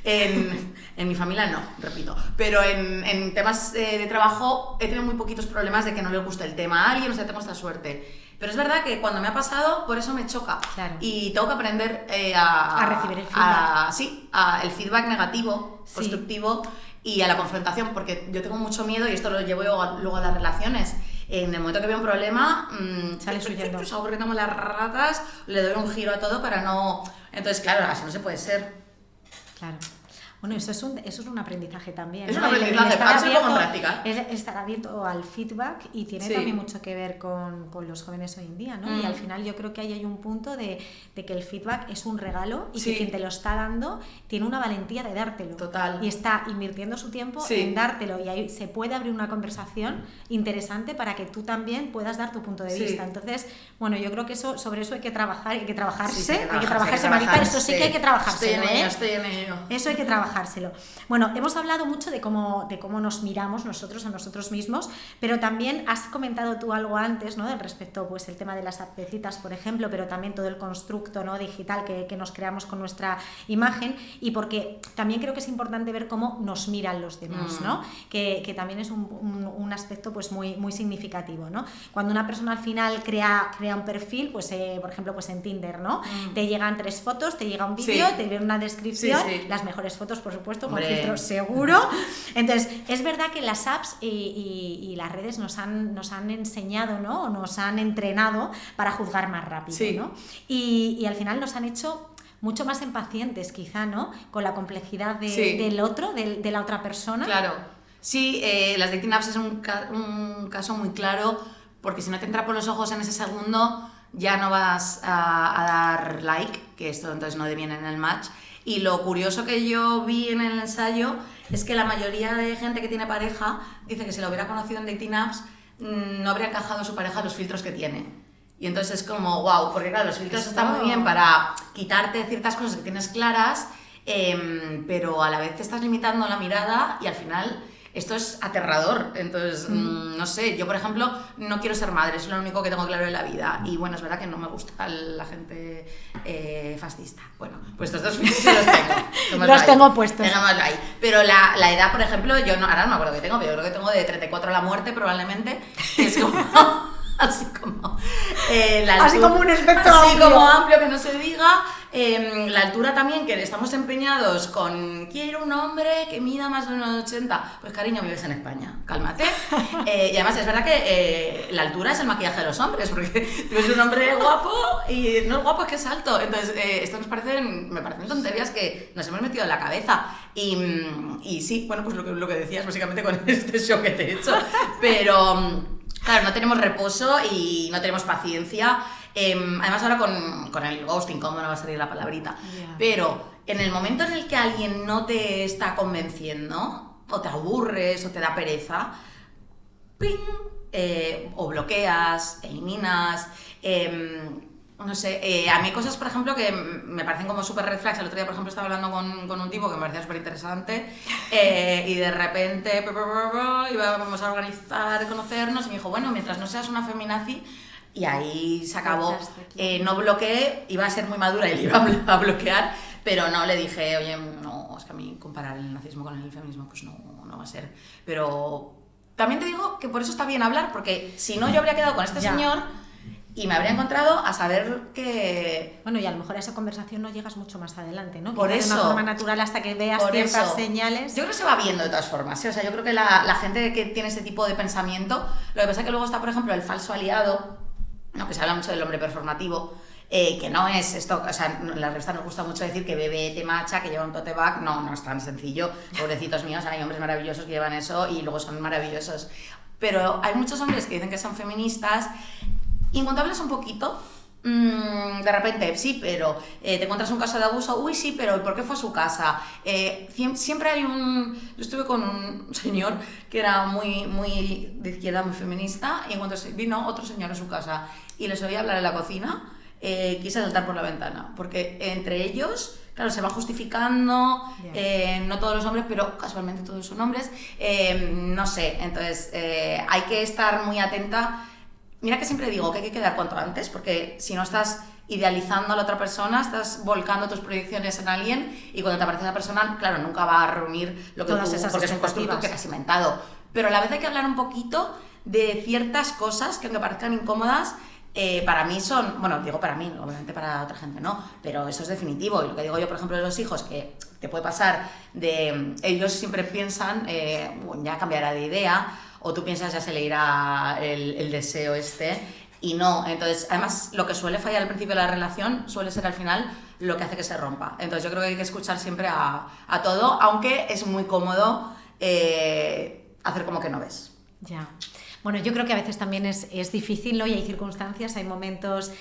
en mi familia no, repito, pero en temas de trabajo he tenido muy poquitos problemas de que no le guste el tema a alguien, o sea, tengo esta suerte. Pero es verdad que cuando me ha pasado, por eso me choca. Claro. Y tengo que aprender a recibir el feedback. El feedback negativo, constructivo, y a la confrontación, porque yo tengo mucho miedo, y esto lo llevo luego a las relaciones. En el momento que veo un problema, sales huyendo. Salgo corriendo como las ratas, le doy un giro a todo para no... Entonces, claro, así no se puede ser. Claro. Bueno, eso es un aprendizaje también. Es ¿no? un aprendizaje, Estar como en práctica. Estar abierto al feedback y tiene también mucho que ver con los jóvenes hoy en día, ¿no? Y al final yo creo que ahí hay un punto de que el feedback es un regalo y que quien te lo está dando tiene una valentía de dártelo. Total. Y está invirtiendo su tiempo en dártelo, y ahí se puede abrir una conversación interesante para que tú también puedas dar tu punto de vista. Entonces, bueno, yo creo que sobre eso hay que trabajarse, Marita, eso sí que hay que trabajárselo. Estoy en ello. Eso hay que trabajárselo. Bueno, hemos hablado mucho de cómo nos miramos nosotros a nosotros mismos, pero también has comentado tú algo antes, ¿no? Respecto, pues, el tema de las app de citas, por ejemplo, pero también todo el constructo, ¿no? digital que nos creamos con nuestra imagen, y porque también creo que es importante ver cómo nos miran los demás, ¿no? Que también es un aspecto, pues, muy, muy significativo, ¿no? Cuando una persona al final crea un perfil, pues, por ejemplo, pues en Tinder, ¿no? Te llegan 3 fotos, te llega un vídeo, te viene una descripción, las mejores fotos, por supuesto, con filtros seguro. Entonces, es verdad que las apps y las redes nos han enseñado, ¿no? O nos han entrenado para juzgar más rápido, ¿no? Y al final nos han hecho mucho más impacientes, quizá, ¿no? Con la complejidad del otro, de la otra persona. Claro. Sí, las dating apps es un caso muy claro, porque si no te entra por los ojos en ese segundo, ya no vas a dar like, que esto entonces no deviene en el match. Y lo curioso que yo vi en el ensayo es que la mayoría de gente que tiene pareja dice que si lo hubiera conocido en dating apps no habría encajado a su pareja los filtros que tiene. Y entonces es como, wow, porque claro, los filtros están muy bien para quitarte ciertas cosas que tienes claras, pero a la vez te estás limitando la mirada y al final esto es aterrador. Entonces, no sé, yo por ejemplo no quiero ser madre, es lo único que tengo claro en la vida. Y bueno, es verdad que no me gusta la gente fascista. Bueno, pues estos dos filtros los tengo. Los tengo puestos. Ahí. Pero la edad, por ejemplo, yo no, ahora no me acuerdo qué tengo, pero yo creo que tengo de 34 a la muerte probablemente. Es como... Así como así como un espectro así amplio. Como amplio, que no se diga. La altura también, que estamos empeñados con quiero un hombre que mida más de 1,80. Pues cariño, vives en España, cálmate. Y además es verdad que la altura es el maquillaje de los hombres, porque tú eres un hombre guapo y no es guapo, es que es alto. Entonces esto me parecen tonterías que nos hemos metido en la cabeza. Y sí, bueno, pues lo que decías básicamente con este show que te he hecho. Pero... claro, no tenemos reposo y no tenemos paciencia. Además ahora con el ghosting, ¿cómo no va a salir la palabrita? Yeah. Pero en el momento en el que alguien no te está convenciendo, o te aburres, o te da pereza, ¡ping! O bloqueas, eliminas, no sé, a mí hay cosas, por ejemplo, que me parecen como súper red flags. El otro día, por ejemplo, estaba hablando con un tipo que me parecía súper interesante y de repente íbamos a organizar, conocernos y me dijo, bueno, mientras no seas una feminazi, y ahí se acabó. No bloqueé, iba a ser muy madura y le iba a bloquear, pero no, le dije, oye, no, es que a mí comparar el nazismo con el feminismo pues no va a ser. Pero también te digo que por eso está bien hablar, porque si no yo habría quedado con este señor y me habría encontrado a saber que... Bueno, y a lo mejor a esa conversación no llegas mucho más adelante, ¿no? Por Quizás eso. de una forma natural hasta que veas ciertas señales. Yo creo que se va viendo de todas formas, ¿sí? O sea, yo creo que la gente que tiene ese tipo de pensamiento, lo que pasa es que luego está, por ejemplo, el falso aliado, ¿no? Que se habla mucho del hombre performativo, que no es esto, o sea, en la revista nos gusta mucho decir que bebe te macha, que lleva un tote bag, no es tan sencillo, pobrecitos míos, hay hombres maravillosos que llevan eso y luego son maravillosos, pero hay muchos hombres que dicen que son feministas y en cuanto hablas un poquito, de repente, sí, pero te encuentras un caso de abuso, uy, sí, pero ¿y por qué fue a su casa? Siempre hay yo estuve con un señor que era muy de izquierda, muy feminista, y en cuanto vino otro señor a su casa y les oía hablar en la cocina, quise saltar por la ventana, porque entre ellos, claro, se va justificando, no todos los hombres, pero casualmente todos son hombres, no sé, entonces hay que estar muy atenta. Mira que siempre digo que hay que quedar cuanto antes, porque si no estás idealizando a la otra persona, estás volcando tus proyecciones en alguien y cuando te aparece esa persona, claro, nunca va a reunir lo que todas tú, esas porque es un constructo que te has inventado. Pero a la vez hay que hablar un poquito de ciertas cosas que aunque parezcan incómodas, para mí son, bueno, digo para mí, obviamente para otra gente no, pero eso es definitivo. Y lo que digo yo, por ejemplo, de los hijos, que te puede pasar de, ellos siempre piensan, ya cambiará de idea, o tú piensas ya se le irá el deseo y no. Entonces, además, lo que suele fallar al principio de la relación suele ser al final lo que hace que se rompa. Entonces, yo creo que hay que escuchar siempre a todo, aunque es muy cómodo hacer como que no ves. Ya. Bueno, yo creo que a veces también es difícil, ¿no? Y hay circunstancias, hay momentos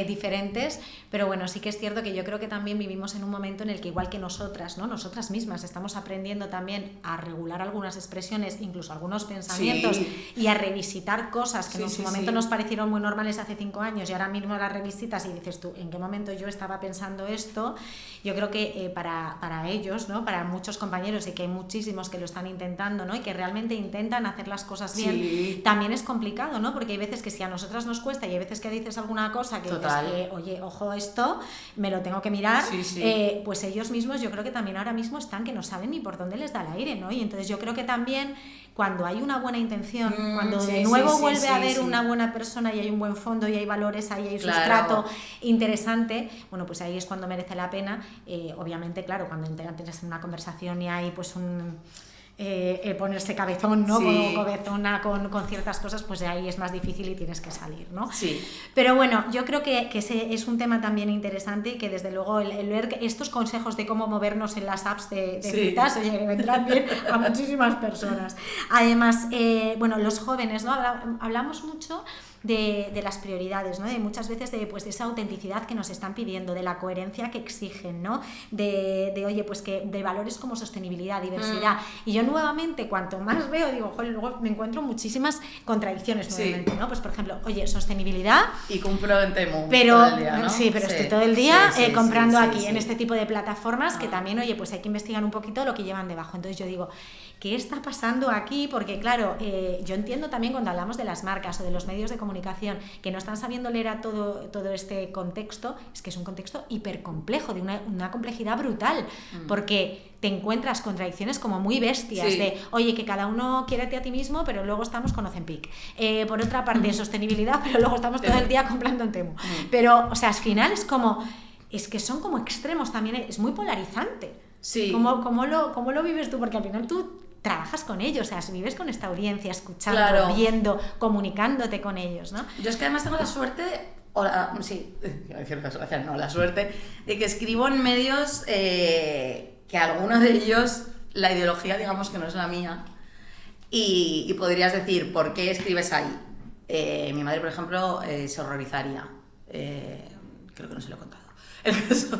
diferentes, pero bueno, sí que es cierto que yo creo que también vivimos en un momento en el que igual que nosotras, ¿no? Nosotras mismas estamos aprendiendo también a regular algunas expresiones, incluso algunos pensamientos, y a revisitar cosas que en su momento nos parecieron muy normales hace 5 años y ahora mismo las revisitas y dices tú, ¿en qué momento yo estaba pensando esto? Yo creo que para ellos, ¿no? Para muchos compañeros, y que hay muchísimos que lo están intentando, ¿no? Y que realmente intentan hacer las cosas bien, también es complicado, ¿no? Porque hay veces que si a nosotras nos cuesta y hay veces que dices alguna cosa que dices que, oye, ojo esto, me lo tengo que mirar, pues ellos mismos yo creo que también ahora mismo están que no saben ni por dónde les da el aire, ¿no? Y entonces yo creo que también cuando hay una buena intención, cuando de nuevo vuelve a haber una buena persona y hay un buen fondo y hay valores ahí, hay sustrato interesante, bueno, pues ahí es cuando merece la pena. Obviamente, claro, cuando entras en una conversación y hay pues ponerse cabezón, ¿no? Cabezona con ciertas cosas, pues de ahí es más difícil y tienes que salir, ¿no? Sí. Pero bueno, yo creo que ese es un tema también interesante y que desde luego el ver estos consejos de cómo movernos en las apps de citas, oye, que vendrán bien a muchísimas personas. Además, bueno, los jóvenes, ¿no? Hablamos mucho de las prioridades, ¿no? De muchas veces de esa autenticidad que nos están pidiendo, de la coherencia que exigen, ¿no? De oye, pues que de valores como sostenibilidad, diversidad. Y yo nuevamente, cuanto más veo, digo, joder, luego me encuentro muchísimas contradicciones nuevamente, ¿no? Pues por ejemplo, oye, sostenibilidad. Y cumplo en Temu pero, todo el día, ¿no? Sí, pero estoy todo el día comprando aquí en este tipo de plataformas que también, oye, pues hay que investigar un poquito lo que llevan debajo. Entonces yo digo, ¿qué está pasando aquí? Porque claro, yo entiendo también cuando hablamos de las marcas o de los medios de comunicación que no están sabiendo leer a todo este contexto, es que es un contexto hipercomplejo, de una complejidad brutal, porque te encuentras contradicciones como muy bestias de, oye, que cada uno quiérete a ti mismo, pero luego estamos con Ozempic. Por otra parte, sostenibilidad, pero luego estamos todo el día comprando en Temu. Pero, o sea, al final es que son como extremos también, es muy polarizante. Sí. ¿Cómo lo vives tú? Porque al final tú trabajas con ellos, o sea, vives con esta audiencia, escuchando, viendo, comunicándote con ellos, ¿no? Yo es que además tengo la suerte, la suerte de que escribo en medios que algunos de ellos, la ideología, digamos que no es la mía, y podrías decir, ¿por qué escribes ahí? Mi madre, por ejemplo, se horrorizaría. Creo que no se lo he contado. El caso...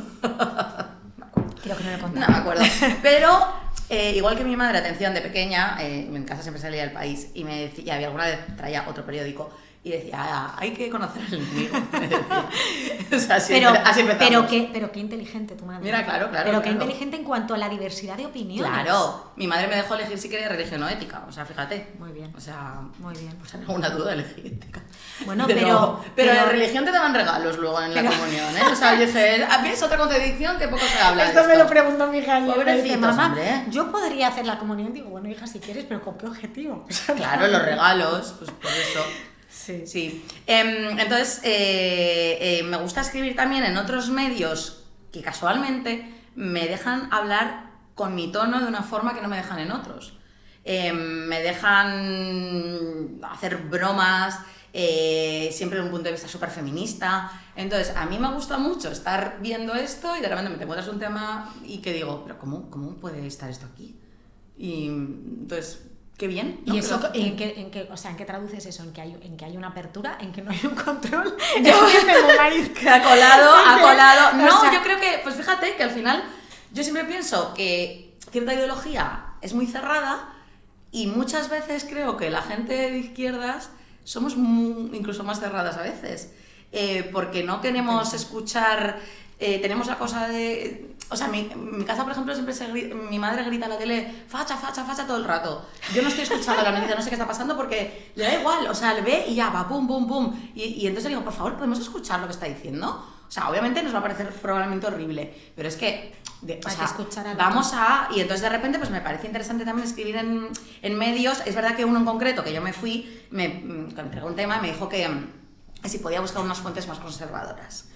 Creo que no lo he contado. No me acuerdo. Pero, igual que mi madre, atención, de pequeña, en casa siempre salía del país y me decía, y alguna vez traía otro periódico y decía, hay que conocer al enemigo. O sea, así empezamos. Pero qué inteligente tu madre. Mira, claro. Pero qué inteligente en cuanto a la diversidad de opiniones. Claro, mi madre me dejó elegir si quería religión o ética, o sea, fíjate. Muy bien. O sea, muy bien. Pues no ninguna duda elegí ética. Bueno, pero de religión te daban regalos luego en la comunión, ¿eh? O sea, yo dije, ¿ves otra contradicción que poco se habla? Esto me lo preguntó mi hija ayer. Pobrecitos, mamá, hombre. yo podría hacer la comunión. Digo, bueno, hija, si quieres, pero ¿con qué objetivo? Claro, los regalos, pues por eso. Sí. Entonces, me gusta escribir también en otros medios que casualmente me dejan hablar con mi tono de una forma que no me dejan en otros. Me dejan hacer bromas, siempre desde un punto de vista súper feminista. Entonces, a mí me gusta mucho estar viendo esto y de repente me te encuentras un tema y que digo, pero ¿cómo puede estar esto aquí? Y entonces... Qué bien. ¿no? ¿Y eso en qué traduces eso? ¿En que hay una apertura? ¿En que no hay un control? Ha colado. No, o sea, yo creo que, pues fíjate que al final yo siempre pienso que cierta ideología es muy cerrada y muchas veces creo que la gente de izquierdas somos incluso más cerradas a veces, porque no queremos escuchar, tenemos la cosa de... O sea, en mi casa, por ejemplo, siempre mi madre grita a la tele facha todo el rato. Yo no estoy escuchando la noticia, no sé qué está pasando porque le da igual, o sea, le ve y ya va, pum. Y entonces le digo, por favor, ¿podemos escuchar lo que está diciendo? O sea, obviamente nos va a parecer probablemente horrible, pero es que... hay que escuchar a Y entonces de repente pues me parece interesante también escribir en medios. Es verdad que uno en concreto, que yo me fui, me entregó un tema y me dijo que si podía buscar unas fuentes más conservadoras.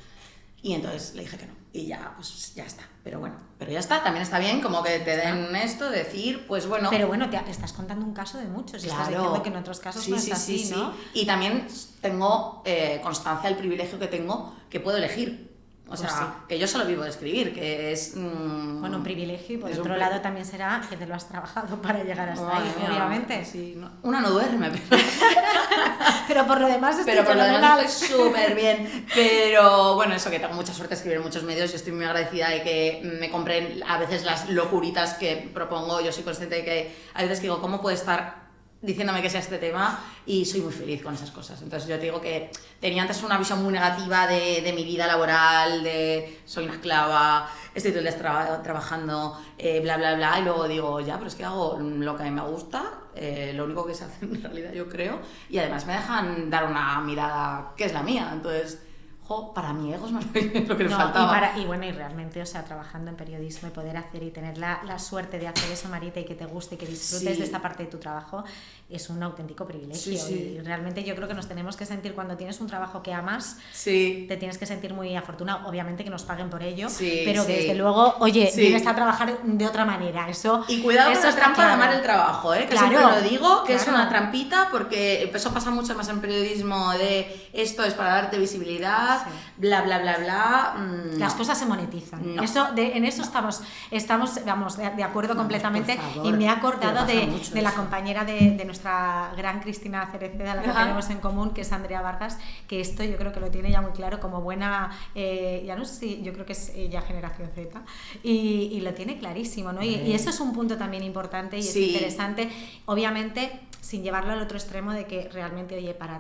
Y entonces le dije que no. Y ya, pues ya está. Pero bueno, ya está. También está bien como que te den esto, decir, pues bueno... Pero bueno, te estás contando un caso de muchos. Y estás diciendo que en otros casos no es así, ¿no? Y también tengo constancia del privilegio que tengo, que puedo elegir. O sea, que yo solo vivo de escribir, que es... bueno, un privilegio y por otro lado también será que te lo has trabajado para llegar hasta ahí, obviamente. Sí, una no duerme, pero por lo demás estoy súper bien. Pero bueno, eso, que tengo mucha suerte de escribir en muchos medios y estoy muy agradecida de que me compren a veces las locuritas que propongo. Yo soy consciente de que a veces digo, ¿cómo puede estar diciéndome que sea este tema? Y soy muy feliz con esas cosas. Entonces yo te digo que tenía antes una visión muy negativa de mi vida laboral, de soy una esclava, estoy todo el día trabajando, bla, bla, bla, y luego digo, ya, pero es que hago lo que a mí me gusta, lo único que se hace en realidad yo creo, y además me dejan dar una mirada que es la mía. Entonces... para mi ego es más lo que me faltaba. Y realmente, o sea, trabajando en periodismo y poder hacer y tener la suerte de hacer eso, Marita, y que te guste y que disfrutes de esta parte de tu trabajo, es un auténtico privilegio. Y realmente yo creo que nos tenemos que sentir, cuando tienes un trabajo que amas, te tienes que sentir muy afortunado. Obviamente que nos paguen por ello, pero que desde luego, oye, vienes a trabajar de otra manera. Y cuidado con la trampa de amar el trabajo, que siempre lo digo, que es una trampita, porque eso pasa mucho más en periodismo, de esto es para darte visibilidad, bla, bla, bla, bla. Las cosas se monetizan. No. En eso estamos vamos, de acuerdo completamente. Y me he acordado de la compañera de nuestra gran Cristina Cereceda, la que tenemos en común, que es Andrea Vargas, que esto yo creo que lo tiene ya muy claro como buena, ya no sé si, yo creo que es ya generación Z, y lo tiene clarísimo, ¿no? Y eso es un punto también importante y es interesante, obviamente, sin llevarlo al otro extremo de que realmente, oye, para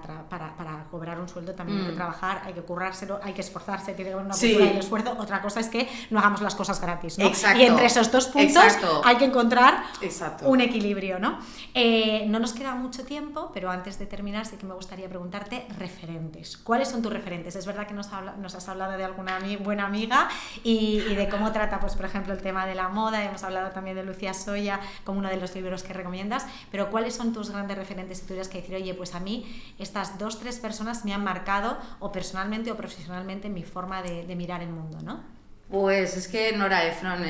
cobrar un sueldo también hay que trabajar, hay que currárselo, hay que esforzarse, tiene que haber una cultura del esfuerzo. Otra cosa es que no hagamos las cosas gratis, ¿no? Exacto. Y entre esos dos puntos hay que encontrar un equilibrio, ¿no? No nos queda mucho tiempo, pero antes de terminar sí que me gustaría preguntarte referentes. ¿Cuáles son tus referentes? Es verdad que nos has hablado de alguna buena amiga y de cómo trata, pues por ejemplo, el tema de la moda. Hemos hablado también de Lucía Soya como uno de los libros que recomiendas, pero ¿cuáles son tus grandes referentes y tú tienes que decir, oye, pues a mí estas 2-3 personas me han marcado o personalmente o profesionalmente en mi forma de mirar el mundo, ¿no? Pues es que Nora Ephron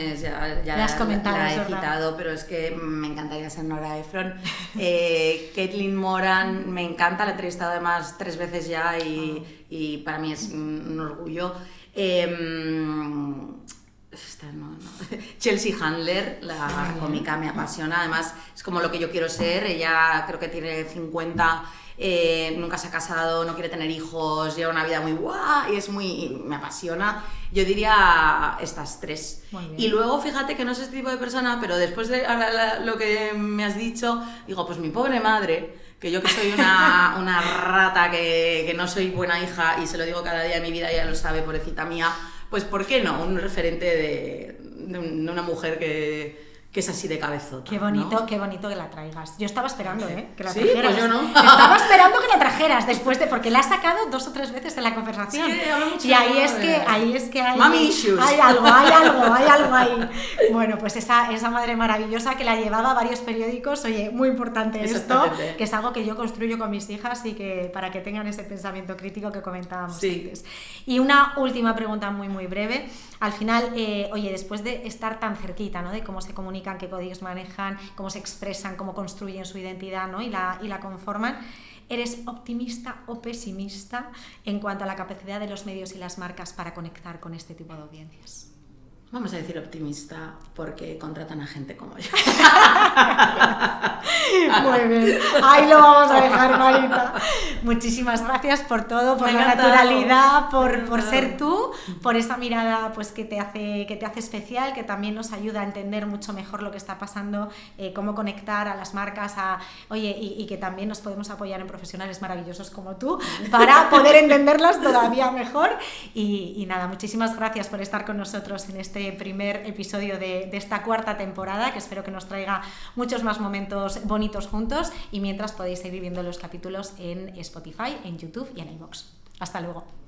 ya la has comentado, la he citado, pero es que me encantaría ser Nora Ephron. Caitlin Moran me encanta, la he entrevistado además 3 veces ya y para mí es un orgullo. Chelsea Handler, la cómica, me apasiona, además es como lo que yo quiero ser. Ella creo que tiene 50 nunca se ha casado, no quiere tener hijos, lleva una vida muy guau y me apasiona. Yo diría estas 3. Y luego fíjate que no es este tipo de persona, pero después de lo que me has dicho, digo, pues mi pobre madre, que yo que soy una rata, que no soy buena hija y se lo digo cada día de mi vida, ella lo sabe, pobrecita mía, pues ¿por qué no? Un referente de una mujer que es así de cabezota. Qué bonito, ¿no? Qué bonito que la traigas. Yo estaba esperando, que la ¿Sí? trajeras. Pues yo no. Estaba esperando que la trajeras después porque la has sacado 2 o 3 veces en la conversación. Sí, hablo mucho y ahí es que hay... Mami issues. Hay algo ahí. Bueno, pues esa madre maravillosa que la llevaba a varios periódicos, oye, muy importante esto, que es algo que yo construyo con mis hijas y que para que tengan ese pensamiento crítico que comentábamos antes. Y una última pregunta muy, muy breve. Al final, oye, después de estar tan cerquita, ¿no? De cómo se comunican, qué códigos manejan, cómo se expresan, cómo construyen su identidad, ¿no? y la conforman, ¿eres optimista o pesimista en cuanto a la capacidad de los medios y las marcas para conectar con este tipo de audiencias? Vamos a decir optimista, porque contratan a gente como yo. Muy bien, ahí lo vamos a dejar, Marita. Muchísimas gracias por todo, por la naturalidad, por ser tú, por esa mirada pues, que te hace especial, que también nos ayuda a entender mucho mejor lo que está pasando, cómo conectar a las marcas, y que también nos podemos apoyar en profesionales maravillosos como tú para poder entenderlas todavía mejor. Y nada, muchísimas gracias por estar con nosotros en este primer episodio de esta 4ª temporada, que espero que nos traiga muchos más momentos bonitos juntos, y mientras podéis seguir viendo los capítulos en Spotify, en YouTube y en iVoox. Hasta luego.